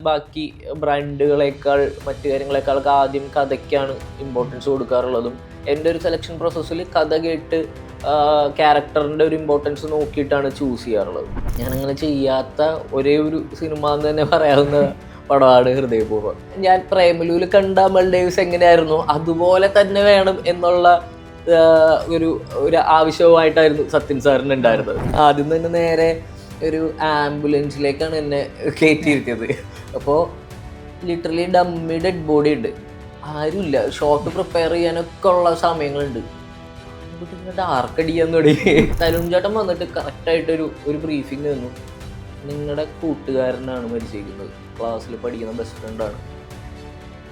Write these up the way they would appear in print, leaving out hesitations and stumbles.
ബാക്കി ബ്രാൻഡുകളേക്കാൾ മറ്റു കാര്യങ്ങളെക്കാളൊക്കെ ആദ്യം കഥയ്ക്കാണ് ഇമ്പോർട്ടൻസ് കൊടുക്കാറുള്ളതും എൻ്റെ ഒരു സെലക്ഷൻ പ്രോസസ്സിൽ കഥ കേട്ട് ക്യാരക്ടറിൻ്റെ ഒരു ഇമ്പോർട്ടൻസ് നോക്കിയിട്ടാണ് ചൂസ് ചെയ്യാറുള്ളത്. ഞാനങ്ങനെ ചെയ്യാത്ത ഒരേ ഒരു സിനിമ എന്ന് തന്നെ പറയാവുന്ന പടമാണ് ഹൃദയപൂർവ്വം. ഞാൻ പ്രേമലൂല് കണ്ട മൽഡേവ്സ് എങ്ങനെയായിരുന്നു അതുപോലെ തന്നെ വേണം എന്നുള്ള ഒരു ആവശ്യവുമായിട്ടായിരുന്നു സത്യൻ സാറിന് ഉണ്ടായിരുന്നത്. ആദ്യം തന്നെ നേരെ ഒരു ആംബുലൻസിലേക്കാണ് എന്നെ കയറ്റിയിരുത്തിയത്. അപ്പോൾ ലിറ്ററലി ഡമ്മി ഡെഡ് ബോഡി ഉണ്ട്, ആരുമില്ല, ഷോട്ട് പ്രിപ്പയർ ചെയ്യാനൊക്കെ ഉള്ള സമയങ്ങളുണ്ട്. ഡാർക്കടിയാൻ തുടങ്ങി. തരുൺ ചേട്ടൻ വന്നിട്ട് കറക്റ്റായിട്ടൊരു ബ്രീഫിങ് തന്നു. നിങ്ങളുടെ കൂട്ടുകാരനാണ് മരിച്ചിരിക്കുന്നത്, ക്ലാസ്സിൽ പഠിക്കുന്ന ബെസ്റ്റ് ഫ്രണ്ടാണ്,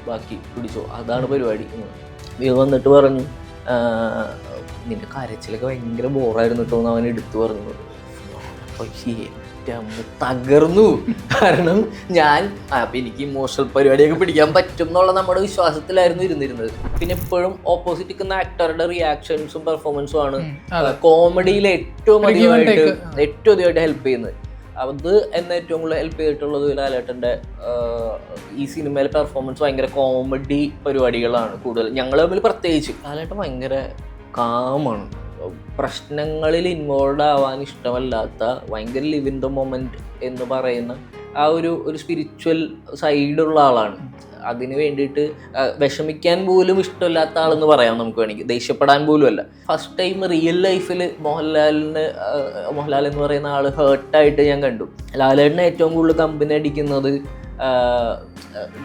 ബാക്കി പിടിച്ചോ, അതാണ് പരിപാടി. ഇത് വന്നിട്ട് പറഞ്ഞു, നിന്റെ കരച്ചിലൊക്കെ ഭയങ്കര ബോറായിരുന്നു കേട്ടോ എന്ന് അവൻ എടുത്തു പറഞ്ഞു. തകർന്നു. കാരണം ഞാൻ എനിക്ക് ഇമോഷണൽ പരിപാടിയൊക്കെ പിടിക്കാൻ പറ്റും എന്നുള്ള നമ്മുടെ വിശ്വാസത്തിലായിരുന്നു ഇരുന്നിരുന്നത്. പിന്നെ എപ്പോഴും ഓപ്പോസിറ്റ് നിൽക്കുന്ന ആക്ടറുടെ റിയാക്ഷൻസും പെർഫോമൻസും ആണ് കോമഡിയിൽ ഏറ്റവും അധികമായിട്ട് ഹെൽപ്പ് ചെയ്യുന്നത്. അത് എന്നെ ഏറ്റവും കൂടുതൽ ഹെൽപ്പ് ചെയ്തിട്ടുള്ളത് ലാലേട്ടൻ്റെ ഈ സിനിമയിലെ പെർഫോമൻസ് ഭയങ്കര കോമഡി പരിപാടികളാണ് കൂടുതൽ. ഞങ്ങൾ തമ്മിൽ പ്രത്യേകിച്ച് ലാലേട്ടൻ ഭയങ്കര കാമാണ്, പ്രശ്നങ്ങളിൽ ഇൻവോൾവ് ആവാൻ ഇഷ്ടമല്ലാത്ത, ഭയങ്കര ലിവ് ഇൻ ദ മൊമെന്റ് എന്ന് പറയുന്ന ആ ഒരു സ്പിരിച്വൽ സൈഡുള്ള ആളാണ്. അതിന് വേണ്ടിയിട്ട് വിഷമിക്കാൻ പോലും ഇഷ്ടമില്ലാത്ത ആളെന്ന് പറയാം നമുക്ക് വേണമെങ്കിൽ, ദേഷ്യപ്പെടാൻ പോലും അല്ല. ഫസ്റ്റ് ടൈം റിയൽ ലൈഫിൽ മോഹൻലാൽ എന്ന് പറയുന്ന ആൾ ഹേർട്ടായിട്ട് ഞാൻ കണ്ടു. ലാലേട്ടനെ ഏറ്റവും കൂടുതൽ കമ്പനി അടിക്കുന്നത്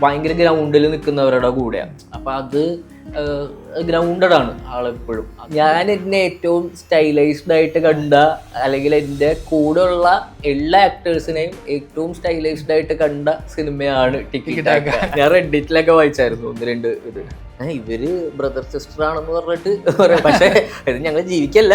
ഭയങ്കര ഗ്രൗണ്ടിൽ നിൽക്കുന്നവരുടെ കൂടെയാണ്. അപ്പം അത് ഗ്രൗണ്ടഡ് ആണ് ആളെപ്പോഴും. ഞാൻ എന്നെ ഏറ്റവും സ്റ്റൈലൈസ്ഡ് ആയിട്ട് കണ്ട, അല്ലെങ്കിൽ എൻ്റെ കൂടെയുള്ള എല്ലാ ആക്ടേഴ്സിനെയും ഏറ്റവും സ്റ്റൈലൈസ്ഡ് ആയിട്ട് കണ്ട സിനിമയാണ് ടിക്കി ടാക്ക. ഞാൻ റെഡിറ്റിലൊക്കെ വായിച്ചായിരുന്നു 1-2 ഇത്. ഇവര് ബ്രദർ സിസ്റ്റർ ആണെന്ന് പറഞ്ഞിട്ട്, പക്ഷേ ഇത് ഞങ്ങൾ ജീവിക്കല്ല.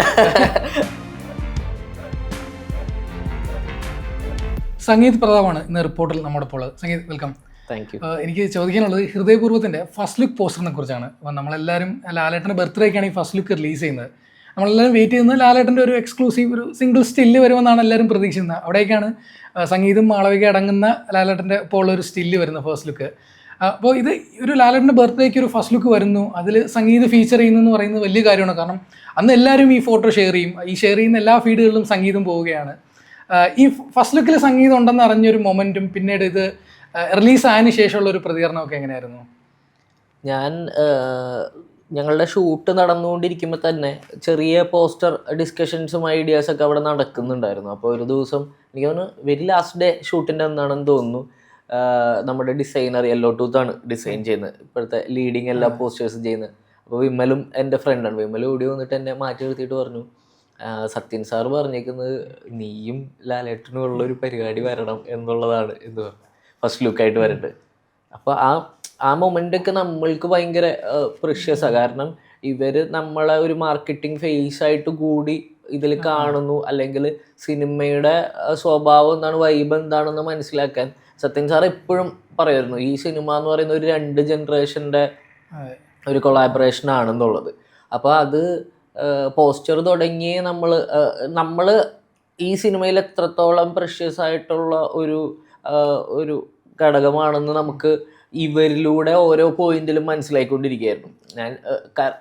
സംഗീത് പ്രതാപാണ് ഇന്ന് റിപ്പോർട്ടിൽ നമ്മുടെ ഇപ്പോൾ. സംഗീത്, വെൽക്കം. Thank you. എനിക്ക് ചോദിക്കാനുള്ളത് ഹൃദയപൂർവ്വത്തിൻ്റെ ഫസ്റ്റ് ലുക്ക് പോസ്റ്ററിനെ കുറിച്ചാണ്. അപ്പോൾ നമ്മളെല്ലാവരും ലാലേട്ടൻ്റെ ബർത്ത്ഡേക്കാണ് ഈ ഫസ്റ്റ് ലുക്ക് റിലീസ് ചെയ്യുന്നത്. നമ്മളെല്ലാവരും വെയിറ്റ് ചെയ്യുന്നത് ലാലേട്ടൻ്റെ ഒരു എക്സ്ക്ലൂസീവ് ഒരു സിംഗിൾ സ്റ്റില്ല് വരുമെന്നാണ് എല്ലാവരും പ്രതീക്ഷിക്കുന്നത്. അവിടേക്കാണ് സംഗീതം മാളവിക അടങ്ങുന്ന ലാലേട്ടൻ്റെ ഇപ്പോൾ ഉള്ളൊരു സ്റ്റില്ല് വരുന്ന ഫസ്റ്റ് ലുക്ക്. അപ്പോൾ ഇത് ഒരു ലാലേട്ടൻ്റെ ബർത്ത്ഡേക്ക് ഒരു ഫസ്റ്റ് ലുക്ക് വരുന്നു, അതിൽ സംഗീത് ഫീച്ചർ ചെയ്യുന്നു എന്ന് പറയുന്നത് വലിയ കാര്യമാണ്. കാരണം അന്ന് എല്ലാവരും ഈ ഫോട്ടോ ഷെയർ ചെയ്യും, ഈ ഷെയർ ചെയ്യുന്ന എല്ലാ ഫീഡുകളിലും സംഗീതം പോവുകയാണ്. ഈ ഫസ്റ്റ് ലുക്കിൽ സംഗീതം ഉണ്ടെന്ന് അറിഞ്ഞൊരു മൊമെൻറ്റും പിന്നീട് ഇത് റിലീസ് ആയതിനു ശേഷമുള്ള ഒരു പ്രതികരണമൊക്കെ എങ്ങനെയായിരുന്നു? ഞങ്ങളുടെ ഷൂട്ട് നടന്നുകൊണ്ടിരിക്കുമ്പോൾ തന്നെ ചെറിയ പോസ്റ്റർ ഡിസ്കഷൻസും ഐഡിയാസൊക്കെ അവിടെ നടക്കുന്നുണ്ടായിരുന്നു. അപ്പോൾ ഒരു ദിവസം എനിക്ക് തോന്നുന്നു വെരി ലാസ്റ്റ് ഡേ ഷൂട്ടിൻ്റെ അന്നാണെന്ന് തോന്നുന്നു, നമ്മുടെ ഡിസൈനർ യെല്ലോ ടൂത്താണ് ഡിസൈൻ ചെയ്യുന്നത്, ഇപ്പോഴത്തെ ലീഡിങ് എല്ലാ പോസ്റ്റേഴ്സും ചെയ്യുന്നത്. അപ്പോൾ വിമലും എൻ്റെ ഫ്രണ്ടാണ്. വിമൽ ഓടി വന്നിട്ട് എന്നെ മാറ്റി നിർത്തിയിട്ട് പറഞ്ഞു, സത്യൻ സാർ പറഞ്ഞേക്കുന്നത് നീയും ലാലേട്ടനും ഉള്ളൊരു പരിപാടി വരണം എന്നുള്ളതാണ് എന്ന് പറഞ്ഞു, ഫസ്റ്റ് ലുക്കായിട്ട് വരട്ടെ. അപ്പോൾ ആ മൊമെൻ്റൊക്കെ നമ്മൾക്ക് ഭയങ്കര പ്രഷ്യസാണ്. കാരണം ഇവർ നമ്മളെ ഒരു മാർക്കറ്റിംഗ് ഫേസ് ആയിട്ട് കൂടി ഇതിൽ കാണുന്നു, അല്ലെങ്കിൽ സിനിമയുടെ സ്വഭാവം എന്താണ്, വൈബ് എന്താണെന്ന് മനസ്സിലാക്കാൻ സത്യൻ സാർ എപ്പോഴും പറയുമായിരുന്നു, ഈ സിനിമ എന്ന് പറയുന്ന ഒരു 2 ജനറേഷൻ്റെ ഒരു കൊളാബറേഷൻ ആണെന്നുള്ളത്. അപ്പോൾ അത് പോസ്റ്റർ തുടങ്ങി നമ്മൾ ഈ സിനിമയിൽ എത്രത്തോളം പ്രഷ്യസ് ആയിട്ടുള്ള ഒരു ഘടകമാണെന്ന് നമുക്ക് ഇവരിലൂടെ ഓരോ പോയിന്റിലും മനസ്സിലായിക്കൊണ്ടിരിക്കുകയായിരുന്നു. ഞാൻ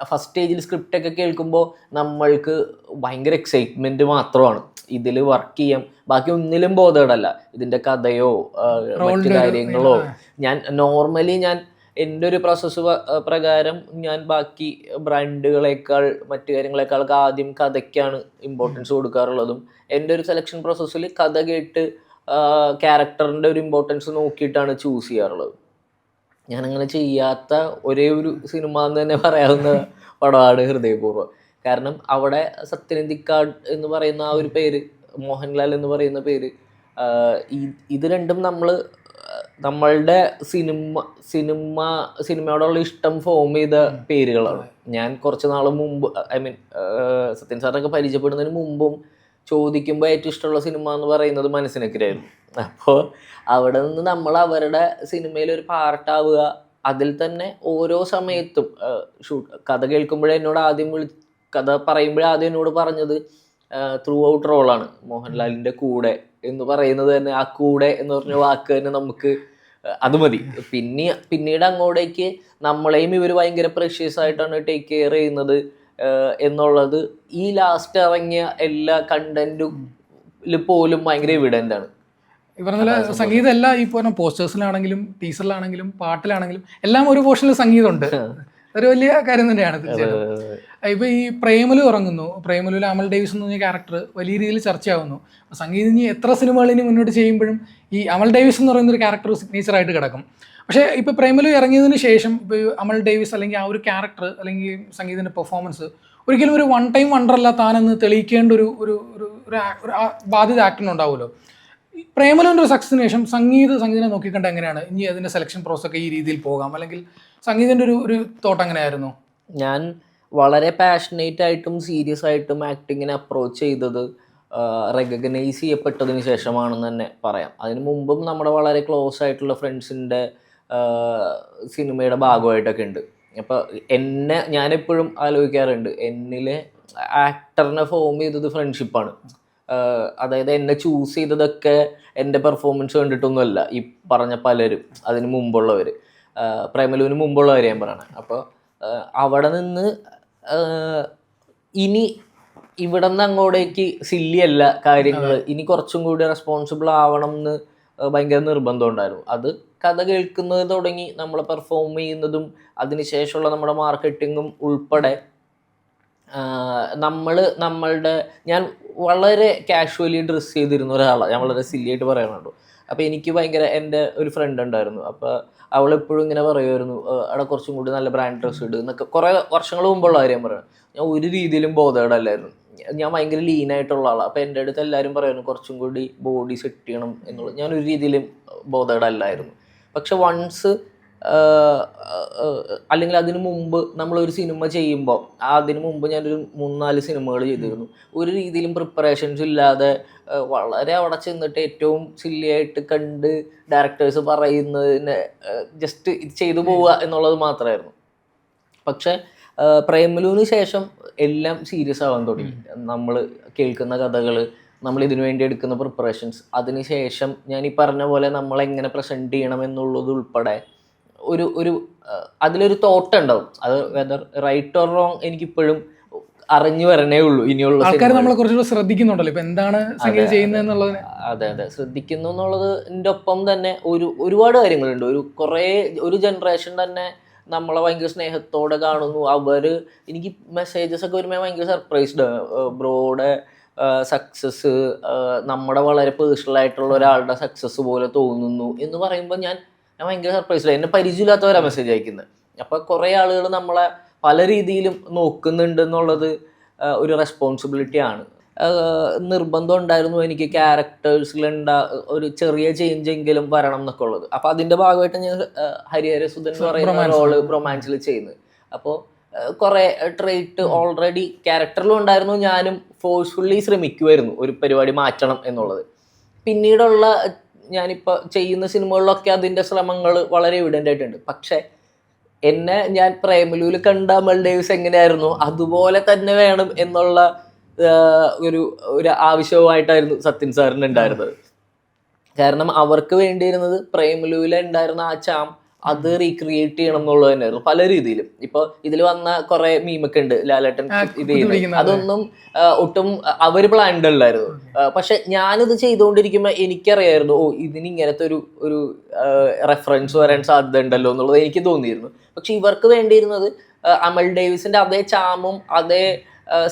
ഫസ്റ്റ് സ്റ്റേജിൽ സ്ക്രിപ്റ്റൊക്കെ കേൾക്കുമ്പോൾ നമ്മൾക്ക് ഭയങ്കര എക്സൈറ്റ്മെൻറ്റ് മാത്രമാണ്, ഇതിൽ വർക്ക് ചെയ്യാം, ബാക്കി ഒന്നിലും ബോധേഡല്ല, ഇതിൻ്റെ കഥയോ മറ്റു കാര്യങ്ങളോ. ഞാൻ എൻ്റെ ഒരു പ്രോസസ്സ് പ്രകാരം ഞാൻ ബാക്കി ബ്രാൻഡുകളേക്കാൾ മറ്റു കാര്യങ്ങളെക്കാളൊക്കെ ആദ്യം കഥയ്ക്കാണ് ഇമ്പോർട്ടൻസ് കൊടുക്കാറുള്ളതും എൻ്റെ ഒരു സെലക്ഷൻ പ്രോസസ്സിൽ കഥ കേട്ട് ക്യാരക്ടറിൻ്റെ ഒരു ഇമ്പോർട്ടൻസ് നോക്കിയിട്ടാണ് ചൂസ് ചെയ്യാറുള്ളത്. ഞാനങ്ങനെ ചെയ്യാത്ത ഒരേ ഒരു സിനിമ എന്ന് തന്നെ പറയാവുന്ന പടമാണ് ഹൃദയപൂർവ്വം. കാരണം അവിടെ സത്യനന്ദിക്കാട് എന്ന് പറയുന്ന ആ ഒരു പേര്, മോഹൻലാൽ എന്ന് പറയുന്ന പേര്, ഇത് രണ്ടും നമ്മളുടെ സിനിമയോടുള്ള ഇഷ്ടം ഫോം ചെയ്ത പേരുകളാണ്. ഞാൻ കുറച്ച് നാൾ മുമ്പ്, സത്യൻ സാറിനൊക്കെ പരിചയപ്പെടുന്നതിന് മുമ്പും ചോദിക്കുമ്പോൾ ഏറ്റവും ഇഷ്ടമുള്ള സിനിമ എന്ന് പറയുന്നത് മനസ്സിനൊക്കെയായിരുന്നു. അപ്പോൾ അവിടെ നിന്ന് നമ്മൾ അവരുടെ സിനിമയിലൊരു പാർട്ടാവുക, അതിൽ തന്നെ ഓരോ സമയത്തും കഥ കേൾക്കുമ്പോഴേ എന്നോട് കഥ പറയുമ്പോഴേ ആദ്യം എന്നോട് പറഞ്ഞത് ത്രൂ ഔട്ട് റോളാണ് മോഹൻലാലിൻ്റെ കൂടെ എന്ന് പറയുന്നത് തന്നെ. ആ കൂടെ എന്ന് പറഞ്ഞ വാക്ക് തന്നെ നമുക്ക് അത് മതി. പിന്നീട് അങ്ങോട്ടേക്ക് നമ്മളെയും ഇവർ ഭയങ്കര പ്രഷ്യസ് ആയിട്ടാണ് ടേക്ക് കെയർ ചെയ്യുന്നത് എന്നുള്ളത് ഈ ലാസ്റ്റ് ഇറങ്ങിയ എല്ലാ കണ്ടന്റും പോലും ഭയങ്കര എവിഡന്റ് ആണ്. ഈ പറഞ്ഞ സംഗീതം എല്ലാം ഈ പറഞ്ഞ പോസ്റ്റേഴ്സിലാണെങ്കിലും ടീസറിലാണെങ്കിലും പാട്ടിലാണെങ്കിലും എല്ലാം ഒരു പോർഷനിൽ സംഗീതമുണ്ട്. ഒരു വലിയ കാര്യം തന്നെയാണ് തീർച്ചയായിട്ടും. ഇപ്പൊ ഈ പ്രേമലു ഇറങ്ങുന്നു, പ്രേമലുവിൽ അമൽ ഡേവിസ് എന്ന് പറഞ്ഞ ക്യാരക്ടർ വലിയ രീതിയിൽ ചർച്ചയാവുന്നു. സംഗീതം ഇനി എത്ര സിനിമകൾ ഇനി മുന്നോട്ട് ചെയ്യുമ്പോഴും ഈ അമൽ ഡേവിസ് എന്ന് പറയുന്ന ഒരു ക്യാരക്ടർ സിഗ്നേച്ചറായിട്ട് കിടക്കും. പക്ഷേ ഇപ്പോൾ പ്രേമലു ഇറങ്ങിയതിന് ശേഷം ഇപ്പോൾ അമൽ ഡേവിസ് അല്ലെങ്കിൽ ആ ഒരു ക്യാരക്ടർ അല്ലെങ്കിൽ സംഗീതത്തിൻ്റെ പെർഫോമൻസ് ഒരിക്കലും ഒരു വൺ ടൈം വണ്ടറല്ല താനെന്ന് തെളിയിക്കേണ്ട ഒരു ബാധ്യത ആക്ടറിനുണ്ടാവുമല്ലോ. പ്രേമലുവിൻ്റെ ഒരു സക്സസിന് ശേഷം സംഗീതം നോക്കിക്കണ്ട എങ്ങനെയാണ് ഇനി അതിൻ്റെ സെലക്ഷൻ പ്രോസസ് ഒക്കെ ഈ രീതിയിൽ പോകാം, അല്ലെങ്കിൽ സംഗീതത്തിൻ്റെ ഒരു തോട്ട് എങ്ങനെയായിരുന്നു? ഞാൻ വളരെ പാഷനേറ്റ് ആയിട്ടും സീരിയസ് ആയിട്ടും ആക്ടിങ്ങിനെ അപ്രോച്ച് ചെയ്തത് റെക്കഗ്നൈസ് ചെയ്യപ്പെട്ടതിന് ശേഷമാണെന്ന് തന്നെ പറയാം. അതിന് മുമ്പും നമ്മുടെ വളരെ ക്ലോസ് ആയിട്ടുള്ള ഫ്രണ്ട്സിൻ്റെ സിനിമയുടെ ഭാഗമായിട്ടൊക്കെ ഉണ്ട്. അപ്പോൾ ഞാനെപ്പോഴും ആലോചിക്കാറുണ്ട്, എന്നിലെ ആക്ടറിനെ ഫോം ചെയ്തത് ഫ്രണ്ട്ഷിപ്പാണ്. അതായത് എന്നെ ചൂസ് ചെയ്തതൊക്കെ എൻ്റെ പെർഫോമൻസ് കണ്ടിട്ടൊന്നുമല്ല ഈ പറഞ്ഞ പലരും, അതിന് മുമ്പുള്ളവർ, പ്രേമലുവിന് മുമ്പുള്ളവർ ഞാൻ പറയണേ. അപ്പോൾ അവിടെ നിന്ന് ഇനി ഇവിടെ നിന്ന് അങ്ങോട്ടേക്ക് സില്ലിയല്ല കാര്യങ്ങൾ, ഇനി കുറച്ചും കൂടി റെസ്പോൺസിബിൾ ആവണം എന്ന് ഭയങ്കര നിർബന്ധം ഉണ്ടായിരുന്നു. അത് കഥ കേൾക്കുന്നത് തുടങ്ങി നമ്മൾ പെർഫോം ചെയ്യുന്നതും അതിനുശേഷമുള്ള നമ്മുടെ മാർക്കറ്റിങ്ങും ഉൾപ്പെടെ ഞാൻ വളരെ കാഷ്വലി ഡ്രസ്സ് ചെയ്തിരുന്ന ഒരാളാണ്. ഞാൻ വളരെ സില്ലിയായിട്ട് പറയാനുള്ളൂ. അപ്പോൾ എനിക്ക് ഭയങ്കര, എൻ്റെ ഒരു ഫ്രണ്ട് ഉണ്ടായിരുന്നു, അപ്പോൾ അവളെപ്പോഴും ഇങ്ങനെ പറയുമായിരുന്നു, അവിടെ കുറച്ചും കൂടി നല്ല ബ്രാൻഡ് ഡ്രസ്സ് ഇടും എന്നൊക്കെ. കുറേ വർഷങ്ങൾ മുമ്പുള്ള കാര്യം പറയുന്നത്. ഞാൻ ഒരു രീതിയിലും ബോധേഡല്ലായിരുന്നു. ഞാൻ ഭയങ്കര ലീനായിട്ടുള്ള ആളാണ്. അപ്പോൾ എൻ്റെ അടുത്ത് എല്ലാവരും പറയുന്നു കുറച്ചും കൂടി ബോഡി സെറ്റ് ചെയ്യണം എന്നുള്ളത്. ഞാൻ ഒരു രീതിയിലും ബോധേഡല്ലായിരുന്നു. പക്ഷെ വൺസ് അല്ലെങ്കിൽ അതിനു മുമ്പ് നമ്മളൊരു സിനിമ ചെയ്യുമ്പോൾ, അതിനു മുമ്പ് ഞാനൊരു 3-4 സിനിമകൾ ചെയ്തിരുന്നു. ഒരു രീതിയിലും പ്രിപ്പറേഷൻസ് ഇല്ലാതെ വളരെ അവിടെ ചെന്നിട്ട് ഏറ്റവും സില്ലിയായിട്ട് കണ്ട് ഡയറക്ടേഴ്സ് പറയുന്നതിനെ ജസ്റ്റ് ഇത് ചെയ്തു പോവുക എന്നുള്ളത് മാത്രമായിരുന്നു. പക്ഷെ പ്രേമലുവിന് ശേഷം എല്ലാം സീരിയസ് ആവാൻ തുടങ്ങി. നമ്മൾ കേൾക്കുന്ന കഥകൾ, നമ്മൾ ഇതിനു വേണ്ടി എടുക്കുന്ന പ്രിപ്പറേഷൻസ്, അതിനുശേഷം ഞാൻ ഈ പറഞ്ഞ പോലെ നമ്മളെങ്ങനെ പ്രസൻറ്റ് ചെയ്യണം എന്നുള്ളത് ഉൾപ്പെടെ അതിലൊരു തോട്ട് ഉണ്ടാവും. അത് വെദർ റൈറ്റ് ഓർ റോങ് എനിക്കിപ്പോഴും അറിഞ്ഞു വരണേ ഉള്ളൂ. ഇനിയുള്ള ആൾക്കാർ നമ്മളെ കുറച്ചുകൂടെ ശ്രദ്ധിക്കുന്നുണ്ടല്ലോ ഇപ്പൊ എന്താണ് സംഗീതം ചെയ്യുന്നത് എന്നുള്ളത്. അതെ ശ്രദ്ധിക്കുന്നു എന്നുള്ളത് എൻ്റെ ഒപ്പം തന്നെ ഒരുപാട് കാര്യങ്ങളുണ്ട്. ഒരു ജനറേഷൻ തന്നെ നമ്മളെ ഭയങ്കര സ്നേഹത്തോടെ കാണുന്നു. എനിക്ക് മെസ്സേജസ് ഒക്കെ വരുമ്പോൾ ഭയങ്കര സർപ്രൈസ്ഡ്. ബ്രോയുടെ സക്സസ് നമ്മുടെ വളരെ പേഴ്സണൽ ആയിട്ടുള്ള ഒരാളുടെ സക്സസ് പോലെ തോന്നുന്നു എന്ന് പറയുമ്പോൾ ഞാൻ ഭയങ്കര സർപ്രൈസ്ഡ്. എന്നെ പരിചയമില്ലാത്തവരാണ് മെസ്സേജ് അയക്കുന്നത്. അപ്പോൾ കുറേ ആളുകൾ നമ്മളെ പല രീതിയിലും നോക്കുന്നുണ്ട് എന്നുള്ളത് ഒരു റെസ്പോൺസിബിലിറ്റി ആണ്. നിർബന്ധം ഉണ്ടായിരുന്നു എനിക്ക് ക്യാരക്ടേഴ്സിൽ ഒരു ചെറിയ ചേഞ്ച് എങ്കിലും വരണം എന്നൊക്കെ ഉള്ളത്. അപ്പോൾ അതിൻ്റെ ഭാഗമായിട്ട് ഞാൻ ഹരിഹരസുധൻ എന്ന് പറയുന്ന റോള് റൊമാൻസിൽ ചെയ്യുന്നത്. അപ്പോൾ കുറേ ട്രേറ്റ് ഓൾറെഡി ക്യാരക്ടറിലും ഉണ്ടായിരുന്നു. ഞാനും ഫോഴ്സ്ഫുള്ളി ശ്രമിക്കുമായിരുന്നു ഒരു പരിപാടി മാറ്റണം എന്നുള്ളത്. പിന്നീടുള്ള ഞാനിപ്പോൾ ചെയ്യുന്ന സിനിമകളിലൊക്കെ അതിൻ്റെ ശ്രമങ്ങൾ വളരെ എവിഡൻ്റ് ആയിട്ടുണ്ട്. പക്ഷേ ഞാൻ പ്രേമലുവിൽ കണ്ട അമൽ ഡേവിസ് എങ്ങനെയായിരുന്നു അതുപോലെ തന്നെ വേണം എന്നുള്ള ഒരു ആവശ്യവുമായിട്ടായിരുന്നു സത്യൻ സാറിന് ഉണ്ടായിരുന്നത്. കാരണം അവർക്ക് വേണ്ടിയിരുന്നത് പ്രേമലുവിൽ ഉണ്ടായിരുന്ന ആ ചാം അത് റീക്രിയേറ്റ് ചെയ്യണം എന്നുള്ളത് തന്നെയായിരുന്നു പല രീതിയിലും. ഇപ്പോൾ ഇതിൽ വന്ന കുറെ മീമൊക്കെ ഉണ്ട്, ലാലേട്ടൻ ഇത് ചെയ്യുന്നത്, അതൊന്നും ഒട്ടും അവര് പ്ലാൻഡ് അല്ലായിരുന്നു. പക്ഷെ ഞാനിത് ചെയ്തുകൊണ്ടിരിക്കുമ്പോൾ എനിക്കറിയായിരുന്നു, ഇതിന് ഇങ്ങനത്തെ ഒരു റെഫറൻസ് വരാൻ സാധ്യത ഉണ്ടല്ലോ എന്നുള്ളത് എനിക്ക് തോന്നിയിരുന്നു. പക്ഷെ ഇവർക്ക് വേണ്ടിയിരുന്നത് അമൽ ഡേവിസിന്റെ അതേ ചാമും അതേ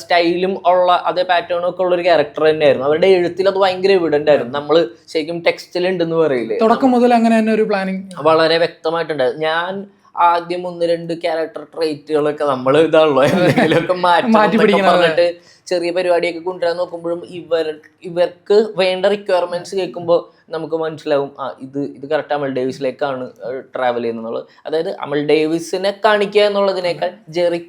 സ്റ്റൈലും ഉള്ള അതേ പാറ്റേണും ഒക്കെ ഉള്ള ഒരു ക്യാരക്ടർ തന്നെയായിരുന്നു. അവരുടെ എഴുത്തിൽ അത് ഭയങ്കര എവിഡന്റ് ആയിരുന്നു. നമ്മൾ ശരിക്കും ടെക്സ്റ്റിലുണ്ടെന്ന് പറയില്ലേ, തുടക്കം മുതൽ അങ്ങനെ തന്നെ ഒരു പ്ലാനിങ് വളരെ വ്യക്തമായിട്ടുണ്ടായിരുന്നു. ഞാൻ ആദ്യം 1-2 ക്യാരക്ടർ ട്രേറ്റുകളൊക്കെ നമ്മൾ ഇതാണല്ലോ എന്തെങ്കിലുമൊക്കെ മാറ്റി പറഞ്ഞിട്ട് ചെറിയ പരിപാടിയൊക്കെ കൊണ്ടുവരാൻ നോക്കുമ്പോഴും ഇവർക്ക് വേണ്ട റിക്വയർമെന്റ്സ് കേൾക്കുമ്പോൾ നമുക്ക് മനസ്സിലാവും ഇത് കറക്റ്റ് അമൽ ഡേവിസിലേക്കാണ് ട്രാവൽ ചെയ്യുന്നത്. അതായത് അമൽ ഡേവിസിനെ കാണിക്കുക എന്നുള്ളതിനേക്കാൾ ജെറി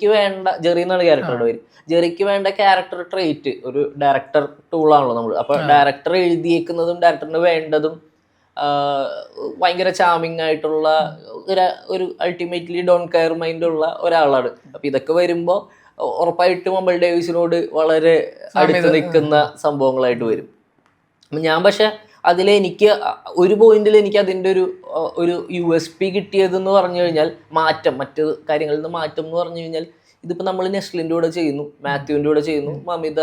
എന്നാണ് ക്യാരക്ടറുടെ പേര്, ജെറിക്ക് വേണ്ട ക്യാരക്ടർ ട്രേറ്റ് ഒരു ഡയറക്ടർ ടൂളാണല്ലോ നമ്മൾ. അപ്പോൾ ഡയറക്ടർ എഴുതിയേക്കുന്നതും ഡയറക്ടറിന് വേണ്ടതും ഭയങ്കര ചാമിങ് ആയിട്ടുള്ള ഒരു അൾട്ടിമേറ്റ്ലി ഡോൺ കെയർ മൈൻഡ് ഉള്ള ഒരാളാണ്. അപ്പം ഇതൊക്കെ വരുമ്പോൾ ഉറപ്പായിട്ടും അമൽ ഡേവിസിനോട് വളരെ അടുത്ത് നിൽക്കുന്ന സംഭവങ്ങളായിട്ട് വരും. ഞാൻ പക്ഷെ അതിലെനിക്ക് ഒരു പോയിന്റിൽ എനിക്ക് അതിൻ്റെ ഒരു USP കിട്ടിയതെന്ന് പറഞ്ഞു കഴിഞ്ഞാൽ മാറ്റം, മറ്റ് കാര്യങ്ങളിൽ നിന്ന് മാറ്റം എന്ന് പറഞ്ഞു കഴിഞ്ഞാൽ, ഇതിപ്പോൾ നമ്മൾ നെസ്ലിൻ്റെ കൂടെ ചെയ്യുന്നു, മാത്യുവിൻ്റെ കൂടെ ചെയ്യുന്നു, മമിത,